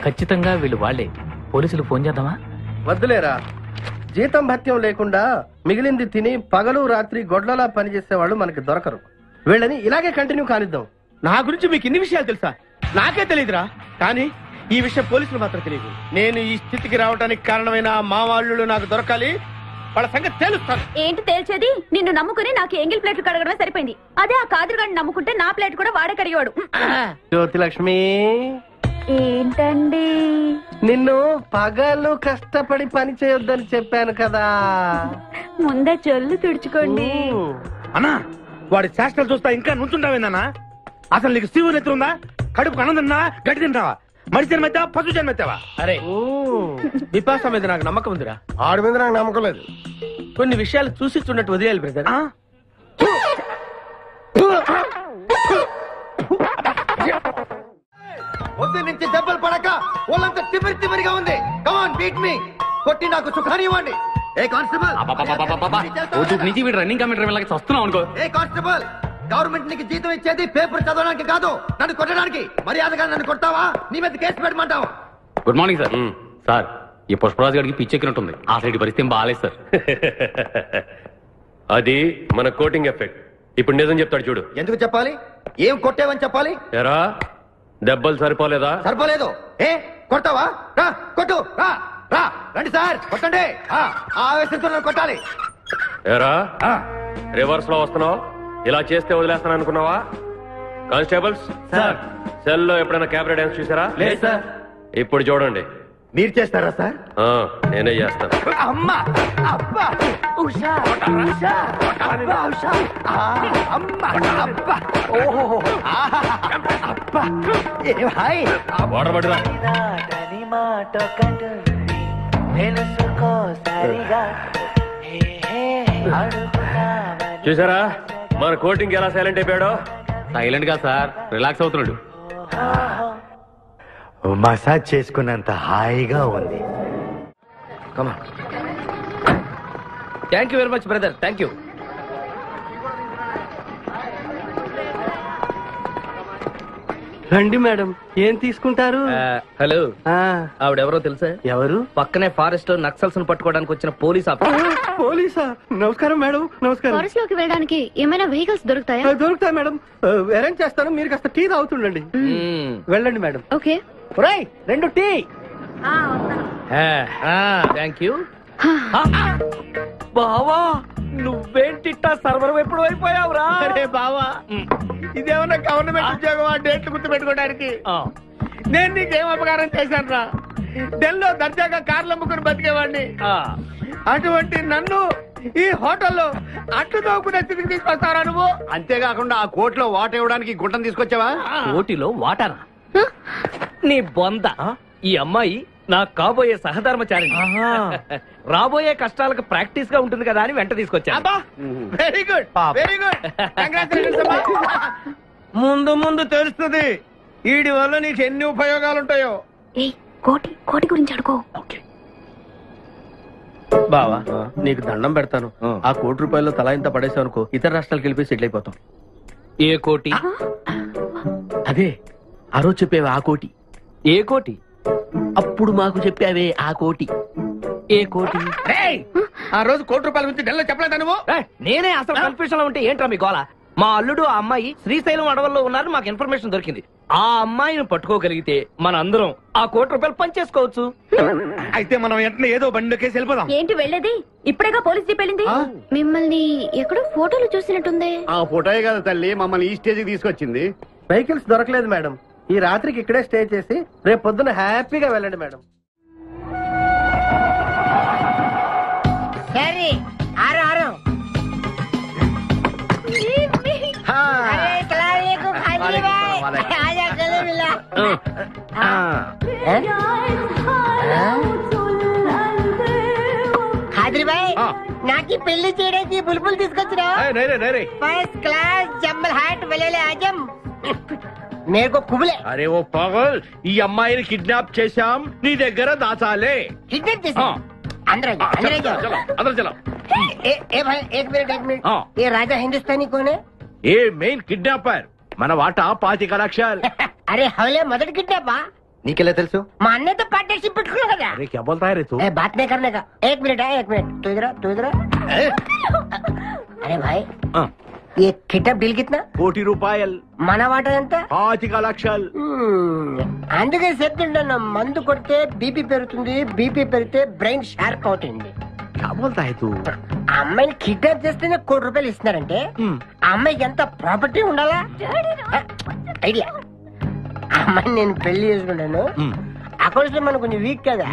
ఖచ్చితంగా వీళ్ళు వాళ్ళే. పోలీసులు ఫోన్ చేద్దామా? వద్దులేరా, జీతం భత్యం లేకుండా మిగిలింది తిని పగలు రాత్రి గొడ్లలా పనిచేసే వాళ్ళు మనకి దొరకరు. వీళ్ళని ఇలాగే కంటిన్యూ కానిద్దాం. నా గురించి మీకు ఇన్ని విషయాలు తెలుసా? నాకే తెలియదురా. కానీ ఈ విషయం పోలీసులు మాత్రం తెలియదు. నేను ఈ స్థితికి రావడానికి కారణమైన మా వాళ్ళు నాకు దొరకాలి. వాళ్ళ సంగతి తేలుస్తాను. ఏంటి తేల్చేది? నిన్ను నమ్ముకుని నాకు ఎంగిల్ ప్లేట్లు కడగడమే సరిపోయింది. అదే ఆ కాదురుగాడిని నమ్ముకుంటే నా ప్లేట్ కూడా వాడే కడిగాడు. జ్యోతిలక్ష్మి, ఏంటండి? నిన్ను పగలు కష్టపడి పని చేయొద్దని చెప్పాను కదా. ముందే చల్లు తుడుచుకోండి. అన్నా, వాడి చేష్టలు చూస్తా ఇంకా నుంచుంటావేందన్నా? అసలు నీకు శివుని ఎత్తు ఉందా? కడుపు అన్నం తిన్నావా? గడ్డి తింటావా? మనిషి జన్మెత్తావా? పశు జన్మెత్తావా? అరే, విపాస మీద నాకు నమ్మకం ఉందిరా. ఆడి మీద నాకు నమ్మకం లేదు. కొన్ని విషయాలు చూసి చూడట్టు వదిలేయాలి బ్రదర్. పొద్దు నుంచి దెబ్బలు పడక వాళ్ళంతా తిమిరి తిమిరిగా ఉంది. కమాన్ బీట్ మీ, కొట్టి నాకు సుఖాన్ని ఇవ్వండి. ఏ కానిస్టేబుల్, నుంచి వీడు రన్నింగ్ కమిటీ వస్తున్నావు అనుకో. ఏ కానిస్టేబుల్, గవర్నమెంట్ నీకు జీతం ఇచ్చేది పేపర్ చదవడానికి కాదు, నన్ను కొట్టడానికి. మర్యాదగా నన్ను కొడతావా? నీ మీద కేసు పెట్టమంటావా? Good morning sir. సార్, ఈ పుష్పరాజు గారికి పిచ్చెక్కినట్టుంది. ఆ సైడ్ పరిస్థితి బాగాలేదు సార్. అది మన కోటింగ్ ఎఫెక్ట్. ఇప్పుడు నిజం చెప్తాడు చూడు. ఎందుకు చెప్పాలి? ఏం కొట్టేవని చెప్పాలి? ఎరా, దెబ్బలు సరిపోలేదా? సరిపోలేదు. ఏ కొడతావా? రా కొట్టు, రా రా, రండి సార్ కొట్టండి. ఆవేశంతో నన్ను కొట్టాలి. ఎరా, రివర్స్ లో వస్తున్నావు. ఇలా చేస్తే వదిలేస్తాను అనుకున్నావా? కానిస్టేబుల్స్, సెల్ లో ఎప్పుడైనా కెమెరా డాన్స్ చూసారా? లేదు సార్. ఇప్పుడు చూడండి. మీరు చేస్తారా సార్? నేనే చేస్తాను. అమ్మా, అబ్బా, ఉషా, ఉషా, అబ్బా, ఉషా, అమ్మా, అబ్బా, ఓహో, అబ్బా, ఏ భాయ్, వాడబడిరా. చూసారా మన కోటింగ్ ఎలా సైలెంట్ అయిపోయాడో? సైలెంట్ గా సార్, రిలాక్స్ అవుతున్నాడు. మసాజ్ చేసుకున్నంత హాయిగా ఉంది. Thank you very much brother, thank you. రండి మేడం, ఏం తీసుకుంటారు? హలో, ఆవిడెవరో తెలుసా? ఎవరు? పక్కనే ఫారెస్ట్ లో నక్సల్స్ పట్టుకోవడానికి వచ్చిన పోలీస్ ఆఫీసర్. పోలీసా? నమస్కారం మేడం. నమస్కారం. ఫారెస్ట్ లోకి వెళ్ళడానికి ఏమైనా వెహికల్స్ దొరుకుతాయా? దొరుకుతాయి మేడం, అరేంజ్ చేస్తాను. మీరు కాస్త టీ తాగుతుండండి. వెళ్ళండి madam. Okay. 2 tea. Thank you. బావా, నువ్వేంటిట్టా సర్వర్ ఎప్పుడు అయిపోయావురా? అరే బావా, ఇదేమన్నా గవర్నమెంట్ ఉద్యోగం? డేట్లు గుర్తు పెట్టుకోవడానికి. నేను నీకేం అపకారం చేశాను రా? ఢిల్లీలో దర్జాగా కార్లు అమ్ముకుని బతికేవాడిని. అటువంటి నన్ను ఈ హోటల్లో అట్లు తోకునే స్థితికి తీసుకొస్తారా నువ్వు? అంతేకాకుండా ఆ కోర్టులో వాట ఇవ్వడానికి గుంటను తీసుకొచ్చావా? కోటిలో వాటారా? నీ బొంద. ఈ అమ్మాయి నాకు కాబోయే సహధర్మచారి. రాబోయే కష్టాలకు ప్రాక్టీస్ గా ఉంటుంది కదా అని వెంట తీసుకొచ్చా. Very good, very good. ముందు ముందు తెలుస్తుంది వీడి వల్ల నీకు ఎన్ని ఉపయోగాలు ఉంటాయో. కోటి గురించి అడుకో. బావా, నీకు దండం పెడతాను. ఆ ₹1 తలా ఇంత పడేసావు అనుకో, ఇతర రాష్ట్రాలకు వెళ్ళిపోయి సెటిల్ అయిపోతాం. ఏ కోటి? అదే ఆ రోజు చెప్పేవే ఆ కోటి. ఏ కోటి? అప్పుడు మాకు చెప్పావే ఆ కోటి. ఏ కోటి? ఆ రోజు ₹1 గురించి ఢిల్లీలో చెప్పలేదా నువ్వు? నేనే అసలు కన్ఫ్యూషన్ లో ఉంటే ఏంట్రా మీ గోల? మా అల్లుడు ఆ అమ్మాయి శ్రీశైలం అడవుల్లో ఉన్నారని మాకు ఇన్ఫర్మేషన్ దొరికింది. ఆ అమ్మాయిని పట్టుకోగలిగితే మన అందరం ఆ ₹1 పనిచేసుకోవచ్చు. అయితే మనం వెంటనే ఏదో బండికేసి వెళ్ళిపోదాం. ఏంటి వెళ్ళేది? ఇప్పుడేగా పోలీస్ జీప్ వెళ్ళింది. మిమ్మల్ని ఎక్కడో ఫోటోలు చూసినట్టుంది. ఆ ఫోటోయే కదా తల్లి మమ్మల్ని ఈ స్టేజ్ కి తీసుకొచ్చింది. వెహికల్స్ దొరకలేదు మేడం. ఈ రాత్రికి ఇక్కడే స్టే చేసి రేపు పొద్దున హ్యాపీగా వెళ్ళండి మేడం. अरे ఖాద్రి భాయ్ నాకు పెళ్లి చేయడానికి బుల్బుల్ తీసుకొచ్చినా ఫస్ట్ క్లాస్ జంబల్ హాట్ వలేలే ఆజం మేరకు కుబులే. అరే ఓ పాగల్, ఈ అమ్మాయిని కిడ్నాప్ చేశాం, నీ దగ్గర దాచాలే. కిడ్నాప్ చేశాం? अंदर चलो ए भाई एक मिनट ये राजा हिंदुस्तानी कौन है? ये मेन किडनैपर మన వాటా 25 లక్షలు. अरे हवले మొదటి కిడ్నాపా? నీకెలా తెలుసు? మా అన్నతో పార్ట్నర్షిప్ పెట్టుకున్నా కదా. अरे क्या बोलता है रे तू? बात नहीं करने का. एक मिनट तू इधर अरे भाई ये కిడ్నాప్ డీల్ कितना? 1 రూపాయలు. మన వాటా ఎంత? 25 లక్షలు. అందుకే చెప్తుంటాను, మందు కొడితే బీపీ పెరుగుతుంది, బీపీ పెరిగితే బ్రెయిన్ షార్ప్ అవుతుంది. क्या बोलता है तू? అమ్మాయిని కిడ్నాప్ చేస్తేనే ₹1 కోటి ఇస్తున్నారంటే ఆ అమ్మాయికి ఎంత ప్రాపర్టీ ఉండాలా? ఐడియా, అమ్మాయిని నేను పెళ్లి చేసుకుంటాను, అకౌంట్స్ లో మనం కొంచెం వీక్ కదా,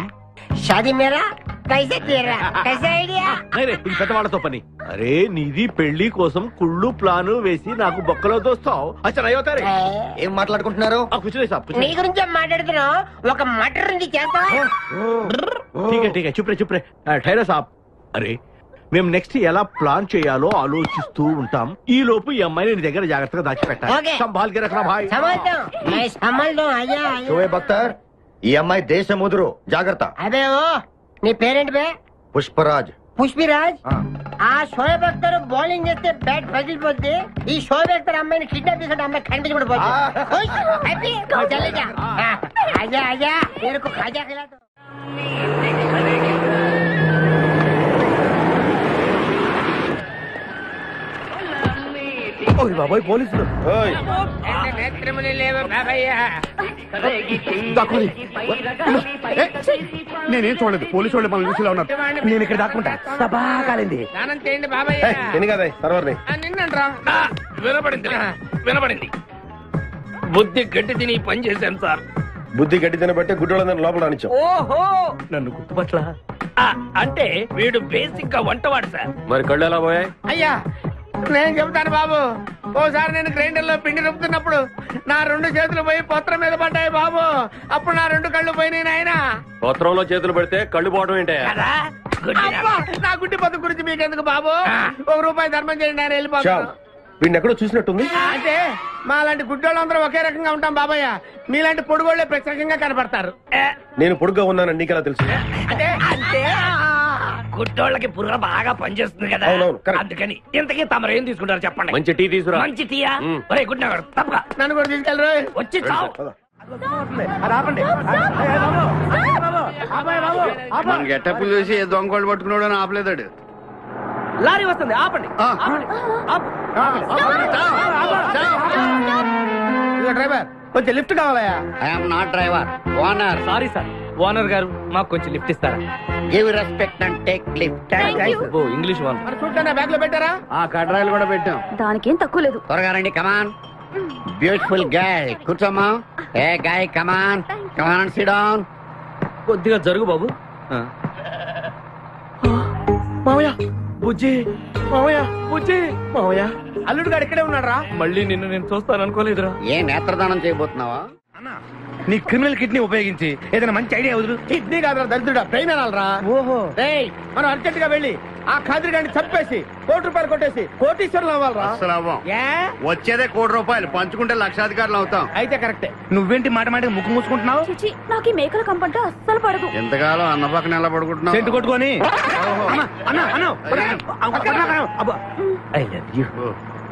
షాదీ మేరా కైసే తీరా కైసే ఐడియా? ఇది పెద్దవాళ్ళతో పని. అరే నీది పెళ్లి కోసం కుళ్ళు ప్లాను వేసి నాకు బొక్కలో దోస్తావు. అచ్చా అయ్యోతారే ఏం మాట్లాడుకుంటున్నారు? నీ గురించి మాట్లాడుతున్నావు, ఒక మటర్ నుంచి చేస్తావా? ఠీకే చుప్రే ఠైరా సాబ్. అరే మేము నెక్స్ట్ ఎలా ప్లాన్ చేయాలో ఆలోచిస్తూ ఉంటాం, ఈ లోపు ఈ అమ్మాయిని నీ దగ్గర జాగ్రత్తగా దాచిపెట్టాలి. సంభాల్ కే రఖనా భాయ్. షోయబ్ అఖ్తర్, ఈ అమ్మాయి దేశముదురు, జాగ్రత్త. అదే ఓ నీ పేరెంట్ బే? పుష్పరాజ్. పుష్పిరాజ్? ఆ షోయబ్ అఖ్తర్ బౌలింగ్ చేస్తే బ్యాట్ పగిలిపోద్ది, ఈ షోయబ్ అఖ్తర్ అమ్మాయిని కిడ్నాప్ చేసిన అమ్మాయి కనిపించి కూడా పోతుంది. ఆజా మేరకు ఖాజా ఖిలా దో. బాబాయ్ పోలీసులు. నేనేం చూడలేదు, పోలీసు వాళ్ళు మన చూసిలా ఉన్నారు. నేను ఇక్కడ దాక్కుంటా. సబాకాలింది. వినపడింది. బుద్ధి గట్టి తిని పని చేశాను సార్. బుద్ధి గట్టి తినబట్టే గుడ్డోళ్ళందరూ లోపల రానిచ్చాం. ఓహో, నన్ను గుర్తుపట్ల. అంటే వీడు బేసిక్ గా వంటవాడు సార్. మరి కళ్ళు ఎలా పోయాయి? అయ్యా నేను చెబుతాను బాబు, ఓసారి నేను గ్రైండర్ లో పిండి రుబ్బుతున్నప్పుడు నా 2 చేతులు పోయి పత్రం మీద పడ్డాయి బాబు, అప్పుడు నా 2 కళ్ళు పోయినాయి నాయన. పత్రంలో చేతులు పెడితే కళ్ళు పోవడం ఏంటే? నా గుడ్డి పత్తు గురించి మీకెందుకు బాబు, ₹1 ధర్మం చేయండి, ఆయన వెళ్ళిపోతాను. వీడిని ఎక్కడో చూసినట్టుంది. అంటే మా లాంటి గుడ్డోళ్ళందరూ ఒకే రకంగా ఉంటాం బాబయ్య, మీలాంటి పొడుగోళ్లే ప్రత్యేకంగా కనపడతారు. నేను పొడుగ్గా ఉన్నానని నీకెలా తెలుసు? అంటే గుడ్డోళ్ళకి బుర్ర బాగా పనిచేస్తుంది కదా, అందుకని. ఇంతకీ తమరు ఏం తీసుకుంటారు చెప్పండి? మంచి టీ తీసుకురా. మంచి టీయా? ఒరే గుడ్ నగర్ తప్పగా నన్ను కూడా తీసుకెళ్ళరు. వచ్చి చావు. మన గెటప్పులు చూసి ఏ దొంగోళ్ళు పట్టుకున్నాడు అని ఆపలేదాడు. లారీ వస్తుంది, ఆపండి. డ్రైవర్ కొంచెం లిఫ్ట్ కావాలయా? I'm not driver, owner. Sorry sir, owner గారు మాకు కొంచెం లిఫ్ట్ ఇస్తారా? Give respect and take lift. Oh English one. మరి చూడండి, బ్యాగ్ లో పెట్టారా? ఆ కడ్రాయిలు కూడా పెట్టాం. దానికేం తక్కువ లేదు. త్వరగా రండి, కమాన్. బ్యూటిఫుల్ గర్ల్, కూర్చోమ్మా. ఏ గాయ్, కమాన్ కమాన్, సిట్ డౌన్. కొద్దిగా జరుగు బాబు. మావయ్య బుజ్జి, మావయ్య బుజ్జి, మావయ్య అల్లుడు గారు ఇక్కడే ఉన్నాడు రా. మళ్ళీ నిన్ను నేను చూస్తాను అనుకోలేదురా. ఏ నేత్రదానం చేయబోతున్నావా? నీ క్రిమినల్ కిడ్నీ ఉపయోగించి ఏదైనా మంచి ఐడియా వదులు. కిడ్నీ కాదురా దరిద్రుడా, బ్రెయిన్ అనాలరా. ఓహో, మనం అర్జెంట్ గా వెళ్ళి ఆ ఖాద్రి గారిని చంపేసి ₹1 కోటి కొట్టేసి కోటీశ్వరులు అవ్వాలరా. అసలు అవ్వం. వచ్చేదే ₹1 పంచుకుంటే లక్షాధికారులు అవుతాం. అయితే కరెక్టే. నువ్వేంటి మాట మాట ముక్కు మూసుకుంటున్నావు? చిచి, నాకు ఈ మేకల కంపంటే అస్సలు పడదు. ఎంతకాలం అన్న పక్కన ఎలా పడుకుంటున్నావు? సెంటు కొట్టుకొని.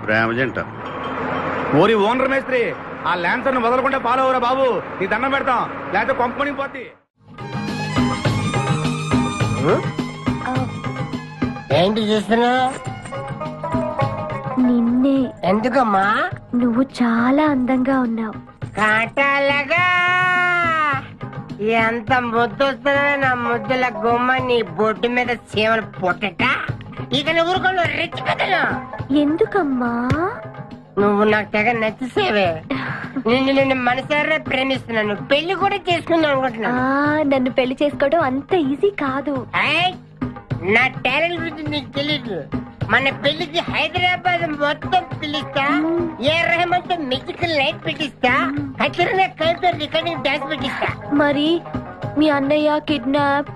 ప్రేమ జంట. ఓరి ఓనర్ మేస్త్రి, ఆ ల్యాన్సర్ ను వదలకుండా ఫాలో అవరా బాబు, నీ దండం పెడతాం, లేకపోతే కొంపని పోద్ది. ఏంటి చూస్తున్నా? నిన్నే. ఎందుకమ్మా? నువ్వు చాలా అందంగా ఉన్నావు. కాటాలగా ఎంత ముద్దు వస్తున్నా నా ముద్దుల గుమ్మ, నీ బొడ్డు మీద చీమలు పొట్టట. ఇక నువ్వు ఊరుకోను రెచ్చి కదలు. ఎందుకమ్మా? నువ్వు నాకు తెగ నచ్చేసేవే. నిన్ను మనసారా ప్రేమిస్తున్నాను, పెళ్లి కూడా చేసుకుందాం అనుకుంటున్నా. నన్ను పెళ్లి చేసుకోవడం అంత ఈజీ కాదు. నా టాలెంట్ గురించి నీకు తెలియదు. మన పెళ్లికి హైదరాబాద్ మొత్తం పిలుస్తా, ఏ రెహమాన్ తో మ్యూజికల్ నైట్ పెట్టిస్తా, కచరన కవితో రికార్డింగ్ డాన్స్ పెట్టిస్తా. మరి మీ అన్నయ్య కిడ్నాప్?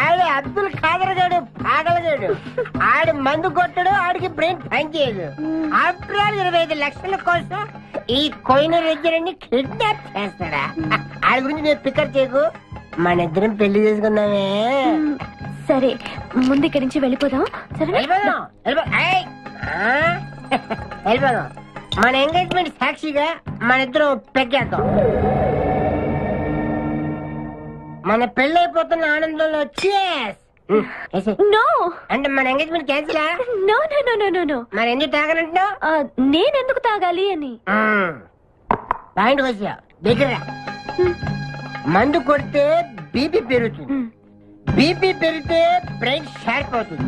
ఆడు అబ్దుల్ ఖాదర్ గాడు పాగలగాడు. ఆడు మందు కొట్టడు, ఆడికి బ్రెయిన్ పనిచేయదు. ఆఫ్టర్ ఆల్ 25 లక్షల కోసం ఈ కోయిన రెడ్డిని కిడ్నాప్ చేస్తాడా? ఆడి గురించి నేను పికప్ చేయకు, మన ఇద్దరం పెళ్లి చేసుకుందామే. సరే ముందు ఇక్కడి నుంచి వెళ్ళిపోదాం. సరే వెళ్ళిపోదాం. మన ఎంగేజ్మెంట్ సాక్షిగా మన ఇద్దరం పెగ్గేద్దాం. మన పెళ్ళైపోతున్న ఆనందంలో నో అంటే మన engagement cancel. No no no no no no. మరి ఎందుకు తాగనంటున్నావు? నేనెందుకు తాగాలి అని. పాయింట్ వచ్చా దగ్గర. మందు కొడితే బీపీ పెరుగుతుంది, బీపీ పెరిగితే బ్రెయిన్ షార్ప్ అవుతుంది.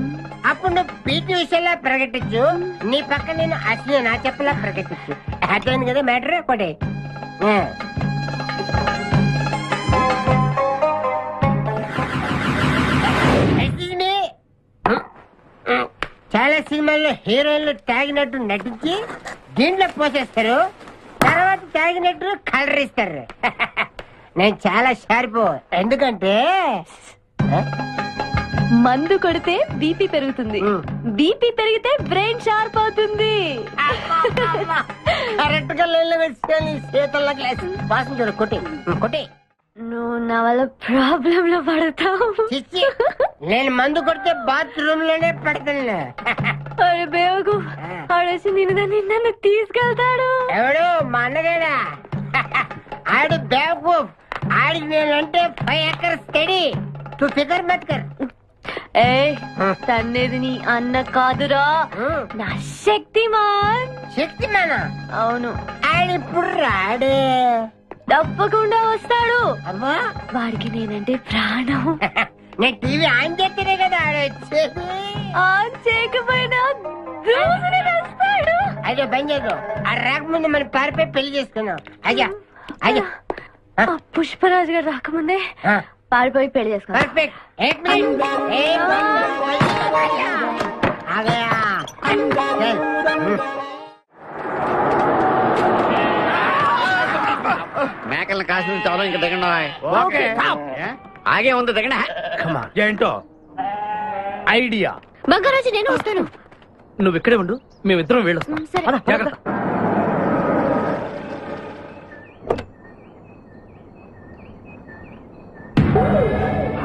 అప్పుడు నువ్వు పీటీ విషయంలో ప్రకటించు, నీ పక్క నేను అసలు నా చెప్పలా ప్రకటించు. అర్థమైంది కదా మ్యాటర్? ఒకటి చాలా సినిమాల్లో హీరోయిన్లు తాగినట్టు నటించి దీంట్లో పోసేస్తారు, తర్వాత తాగినట్టు కలర్ ఇస్తారు. నేను చాలా షార్ప్, ఎందుకంటే మందు కొడితే బీపీ పెరుగుతుంది, బీపీ పెరిగితే బ్రెయిన్ షార్ప్ అవుతుంది. కరెక్ట్ గా శీతల గ్లాస్ వాసన చూడు. కొట్టి కొట్టి. నువ్వు నా వల్ల ప్రాబ్లం లో పడతావు. నేను మందు కొడితే బాత్రూమ్ లోనే పడతాను. బేవకు ఆడేసి నిన్ను తీసుకెళ్తాడు. ఎవడు? మా అన్నగాడా? ఆడు బేవకు. ఆడికి నేనంటే 5 acres స్టడీ. తు ఫికర్ మత్ కర్. ఏ తన్నేది నీ అన్న కాదురా, నా శక్తిమాన్. శక్తిమానా? అవును. ఆడిప్పుడు రాడే. తప్పకుండా వస్తాడు. అమ్మా వాడికి నేనంటే ప్రాణం. నేను టీవీ ఆన్ చేస్తేనే కదా ఆడొచ్చేది. ఆన్ చేయకపోయినా రోజునే వస్తాడు. అయ్యో బంద్ చేయదు. ఆ రాకముందు మనం పారిపోయి పెళ్లి చేసుకున్నాం. అయ్యా అయ్యా పుష్పరాజు గారు రాకముందే పారిపోయి పెళ్లి చేసుకున్నాం. పర్ఫెక్ట్. మేకల్ని కాసి నుంచి అవడం ఇంకా దిగండి. ఆగే ఉంది దిగండి. ఏంటో ఐడియా. బంగారాజు నేను వస్తాను. నువ్వు ఇక్కడే ఉండు, మేమిద్దరం వెళ్ళొస్తాం. జాగ్రత్త.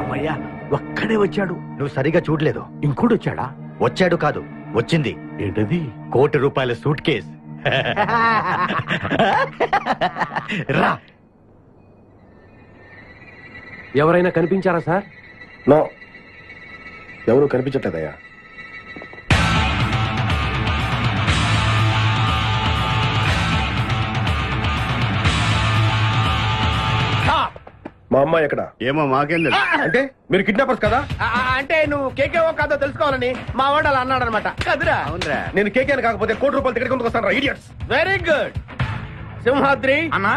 అమ్మయ్యా ఒక్కడే వచ్చాడు. నువ్వు సరిగా చూడలేదు. ఇంకోటి వచ్చాడా? వచ్చాడు కాదు, వచ్చింది. ఏంటది? ₹1 కోటి సూట్ కేస్. రా. ఎవరైనా కనిపించారా సార్? నో, ఎవరు కనిపించట్లేదయ్యా. మా అమ్మాయి ఎక్కడ? ఏమో మాకేం తెలుసు. అంటే మీరు కిడ్నాపర్స్ కదా? అంటే నువ్వు కేకేవో కాదో తెలుసుకోవాలని మా వాడు అలా అన్నాడు అనమాట. కదురా? నేను కేకేని కాకపోతే ₹1 టికెట్ కొందుకు వస్తాను. ఇడియట్స్. Very good. సింహాద్రి అన్నా,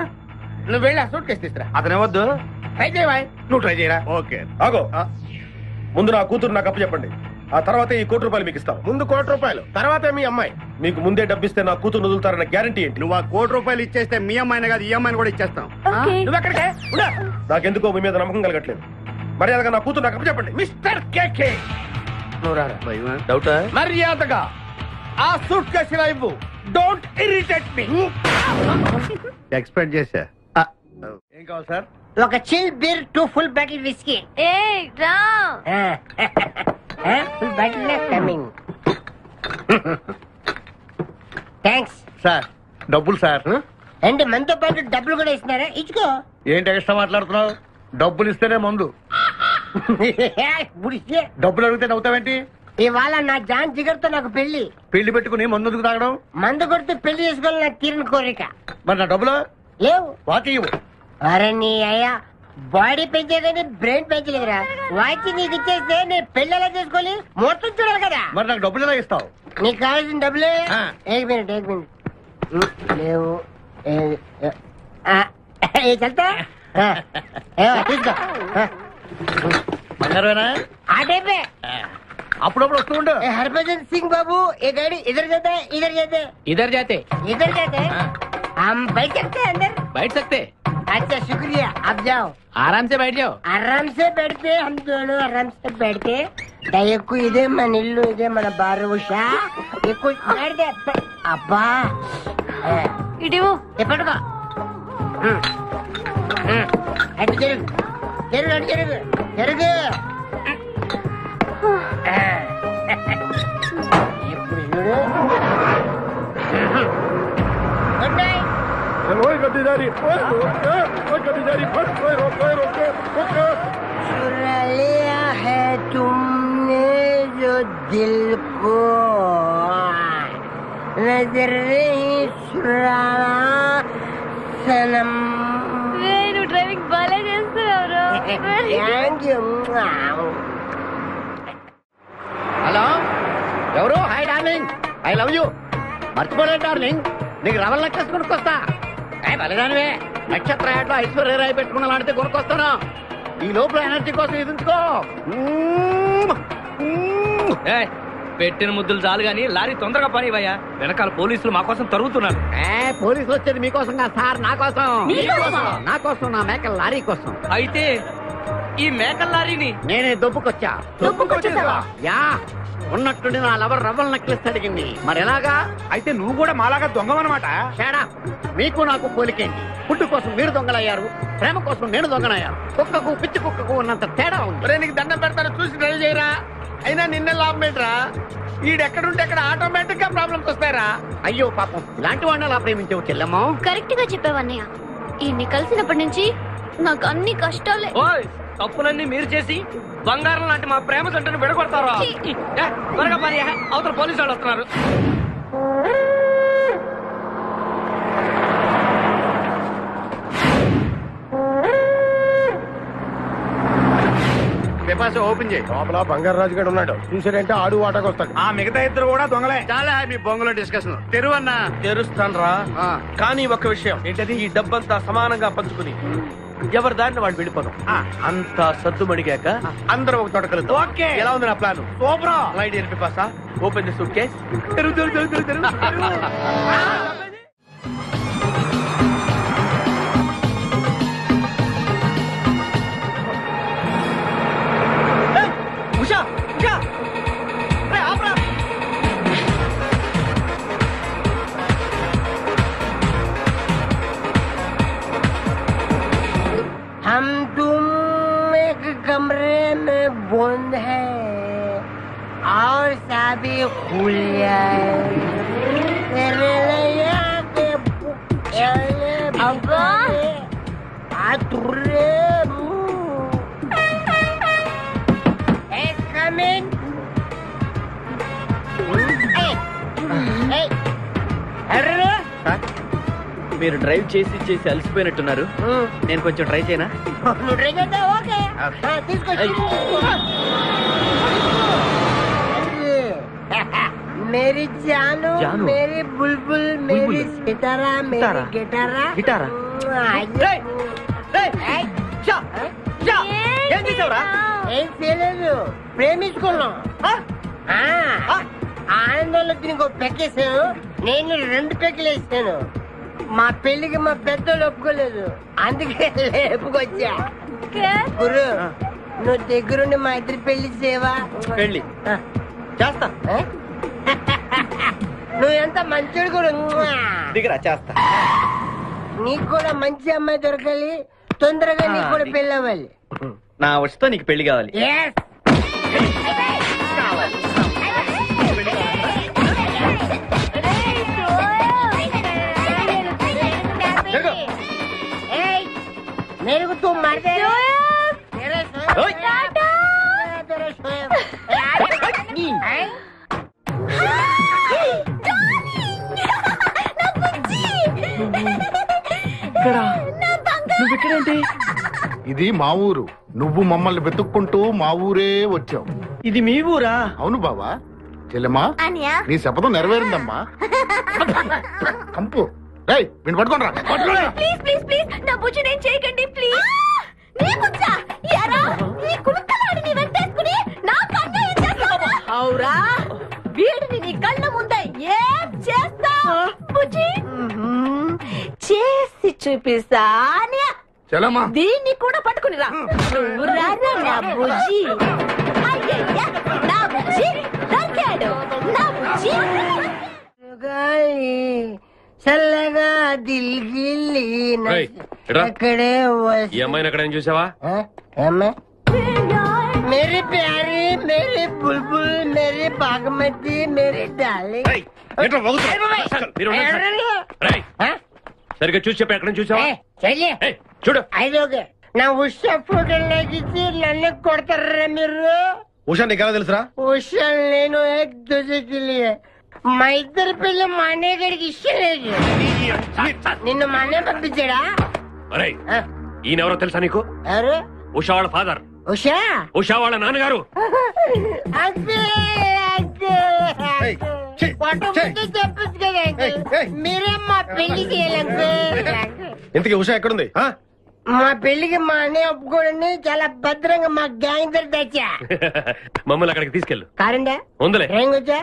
నువ్వు వెళ్ళి ఆ సూట్ కేసు తీసుకురా. అతనే వద్దు. ట్రై చేయవా? నువ్వు ట్రై చేయరా. ఓకే ఆగో. ముందు నా కూతురు నాకు అప్పు చెప్పండి, ఆ తర్వాత ఈ ₹1 మీకు ఇస్తాం. ముందు ₹1, తర్వాత మీ అమ్మాయి. మీకు ముందే డబ్బిస్తే నా కూతురు వదులుతారన్న గ్యారంటీ ఏంటి? నువ్వు ఆ ₹1 ఇచ్చేస్తే మీ అమ్మాయిని కాదు, ఈ అమ్మాయిని కూడా ఇచ్చేస్తాం. నువ్వు ఎక్కడికే? నాకెందుకో మీ మీద నమ్మకం కలగట్లేదు. మర్యాదగా నా కూతురు నాకు అప్పు చెప్పండి. మిస్టర్ కేకే, నువ్వు రారా. డౌటా? మర్యాదగా ఆ సూట్ కేసు ఇలా ఇవ్వు. Don't irritate me. ఎక్స్పెక్ట్ చేశా. ఏం కావాలి సార్? ఒక chill beer, 2 full bottle whiskey. ఏ రా. Full bottle coming. Thanks sir డబ్బులు సార్. అంటే మనతో పాటు డబ్బులు కూడా ఇస్తున్నారా? ఇచ్చుకో. ఏంటి ఎక్స్ట్రా మాట్లాడుతున్నావు? డబ్బులు ఇస్తేనే మందు. డబ్బులు అడిగితే నవ్వుతావేంటి? ఇవాళ నా జాన్ జిగర్తో నాకు పెళ్లి. పెళ్లి పెట్టుకుని మందు ఎందుకు తాగడం? మందు కొడితే పెళ్లి చేసుకోవాలని నాకు తీరిన కోరిక. మరి నా డబ్బులు లేవు. వాటి ఇవ్వు. అరే నీ అయ్యా, బాడీ పెంచేదని బ్రెయిన్ పెంచలేదురా. వాచి నీకు ఇచ్చేస్తే నేను పెళ్లి ఎలా చేసుకోవాలి? మొత్తం చూడాలి కదా. మరి నాకు డబ్బులు ఎలా ఇస్తావు? నీకు కావాల్సిన డబ్బులే. ఏక్ మినిట్ లేవు. చల్తా తీసుకో. బంగారమేనా? ఆ టైపే. అప్పుడప్పుడు వస్తూ ఉండు. हरभजन सिंह बाबू ये गाड़ी इधर जाता है इधर जाते हैं इधर जाते इधर जाते हैं हम बैठ सकते हैं अंदर बैठ सकते अच्छा शुक्रिया आप जाओ आराम से बैठ जाओ आराम से बैठते हम दोनों आराम से बैठते దయకు ఇదే మన ఇల్లు ఇదే మన బారుషా ఎక్కువ बैठते అబ్బా ఇడివో ఎప్పటికో అటు జరుగు జరుగు అటు జరుగు జరుగు ఇప్పుడు చూడు గుడ్ నైట్ चुरा लिया है तुमने जो दिल को नजर नहीं चुराना सनम నువ్వు డ్రైవింగ్ బాగా చేస్తున్నావు थैंक यू హలో ఎవరు? Hi darling, I love you. మర్చిపోలేదు డార్లింగ్, నీకు రవల్ నెక్లెస్ కొనుక్కొస్తా. బలిదానివే, నక్షత్ర యాడ్లో ఐశ్వర్యరాయ్ పెట్టుకున్న లాంటిది కొనుక్కొస్తాను. ఈ లోపల ఎనర్జీ కోసం ఎదుంచుకో. పెట్టిన ముద్దులు చాలు గాని లారీ తొందరగా పని ఇవ్వయ్యా. వెనకాల పోలీసులు మా కోసం తరుగుతున్నారు. పోలీసులు వచ్చేది మీకోసం కాదు సార్, నా కోసం. నా కోసం, నా మేకల లారీ కోసం. అయితే ఈ మేకల లారీని నేనే దొబ్బుకొచ్చా. యా, ఉన్నట్టుండి నా లవర్ రవ్వల్ నెక్లెస్ అడిగింది. మరి ఎలాగా? అయితే నువ్వు కూడా మాలాగా దొంగవన్నమాట. Shut up. మీకు నాకు పోలికేంటి? ఫుడ్ కోసం మీరు దొంగలయ్యారు, ప్రేమ కోసం నేను దొంగనయ్యాను. కుక్కకు పిచ్చి కుక్కకు ఉన్నంత తేడా ఉంది. నీకు దండం పెడతాను, చూసి డ్రైవ్ చేయరా. అయినా నిన్నే లాభం ఏంట్రా? ఈడెక్కడుంటే అక్కడ ఆటోమేటిక్ గా ప్రాబ్లమ్స్ వస్తాయరా. అయ్యో పాపం, ఇలాంటి వాడిని అలా ప్రేమించవు చెల్లెమ్మో. కరెక్ట్ గా చెప్పావన్నయ్య. ఈయన్ని కలిసినప్పటి నుంచి నాకు అన్ని కష్టాలే. తప్పులన్నీ మీరు చేసి బంగారం లాంటి మా ప్రేమ జంటను విడగొడతారా? త్వరగా పని, అవతల పోలీసు వాళ్ళు వస్తున్నారు. ఓపెన్ చేయి. లోపల బంగారు రాజు గారు ఉన్నాడు, చూసాడంటే ఆడు వాటాకు వస్తాడు. ఆ మిగతా ఇద్దరు కూడా దొంగలే. చాలా మీ బొంగులో డిస్కషన్. తెరువన్నా తెరుస్తాను రా. కానీ ఒక విషయం ఏంటది? ఈ డబ్బంతా సమానంగా పంచుకుని ఎవరి దారిని వాడు వెళ్ళిపోదాం. అంతా సద్దుమడిగాక అందరం ఒక తోట కలుద్దాం. ఓకే, ఎలా ఉంది నా ప్లాన్? సూపర్. లైట్ ఎల్పి పాసా. Open the suitcase. Usha Usha, ఆపరా. हम तुम एक कमरे में बंद है और साबी खुल जाए तेरे लिए अब्बा మీరు డ్రైవ్ చేసి చేసి అలసిపోయినట్టున్నారు. నేను కొంచెం ట్రై చేయనా? నువ్వు ట్రై చేద్దా? ఓకే, తీసుకొచ్చి मेरी जानू, मेरी बुलबुल, मेरी सितारा, मेरी गिटारा. గిటారా? ఏం చేయలేదు, ప్రేమించుకున్నాం. ఆనందంలో దీనికి ఒక పెక్కేసాను, నేను 2 పెక్కలు వేసాను. మా పెళ్లికి మా పెద్దలు ఒప్పుకోలేదు, అందుకే లేపుకొచ్చా. గురు, నువ్వు దగ్గరుండి మా ఇద్దరు పెళ్లి చేయవా? పెళ్లి చేస్తా. నువ్వు ఎంత మంచోడు గురు. దిగరా, చేస్తా. నీకు కూడా మంచి అమ్మాయి దొరకాలి, తొందరగా నీకు కూడా పెళ్లి అవ్వాలి. నా వచ్చుతో నీకు పెళ్లి కావాలి. मेरे को तुम मार दे నువ్వెక్కడేంటి? ఇది మా ఊరు, నువ్వు మమ్మల్ని వెతుక్కుంటూ మా ఊరే వచ్చావు. ఇది మీ ఊరా? అవును బావా. చెల్లెమ్మా, నీ శపథం నెరవేరిందమ్మా. కంపు రేయ్, వీడిని పట్టుకోండి రా. ప్లీజ్ ప్లీజ్ ప్లీజ్ నా బుజ్జి నేను చేయకండి ప్లీజ్. నీ బుజ్జా ఎరా ఈ కుక్కలాడిని వెంటేసుకుని నా కన్ను ఏం చేస్తావు? కళ్ళ ముందే ఏం చేస్తా బుజ్జి చేసి చూపిస్తా చలమా దీన్ని కూడా పట్టుకుని రా నువ్వు రారా నా బుజ్జి అయ్యయ్య నా బుజ్జి దొరికాడు నా బుజ్జి చల్లగా దిల్గిల్లి రేయ్, ఇట్రా. అక్కడే ఈ అమ్మాయిని ఎక్కడైనా చూసావా मेरी प्यारी मेरी बुलबुल मेरी बागमती मेरी डार्लिंग మీరు ఉండండి సార్. సరిగ్గా చూసి చెప్పి ఎక్కడ చూసావా చూడు ఐదోకే నా ఉషా ఫోటోలు నాకిచ్చి నన్ను కొడతారా మీరు ఉషా నీకెలా తెలుసురా ఉషా నేను ఏక్ దూజేకి లియే మా ఇద్దరి పిల్లలు మా అన్నయ్య గారికి ఇష్టం లేదు నిన్ను మా అన్నయ్య పంపించాడా అరేయ్ ఈయనెవరో తెలుసా నీకు ఎవరు ఉషా వాళ్ళ ఫాదర్ ఉషా ఉషా వాళ్ళ నాన్నగారు చెప్పచ్చు కదా మీరే మా పెళ్లి చేయాలంటే ఇంతకీ ఉషా ఎక్కడుంది మా పెళ్లికి మా అన్నయ్య ఒప్పుకోండి చాలా భద్రంగా మా గ్యాంగ్ దగ్గర తెచ్చా మమ్మల్ని అక్కడికి తీసుకెళ్ళు కారండా ఉందలే రేంగొచ్చా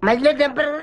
మధ్యలో తెంపరు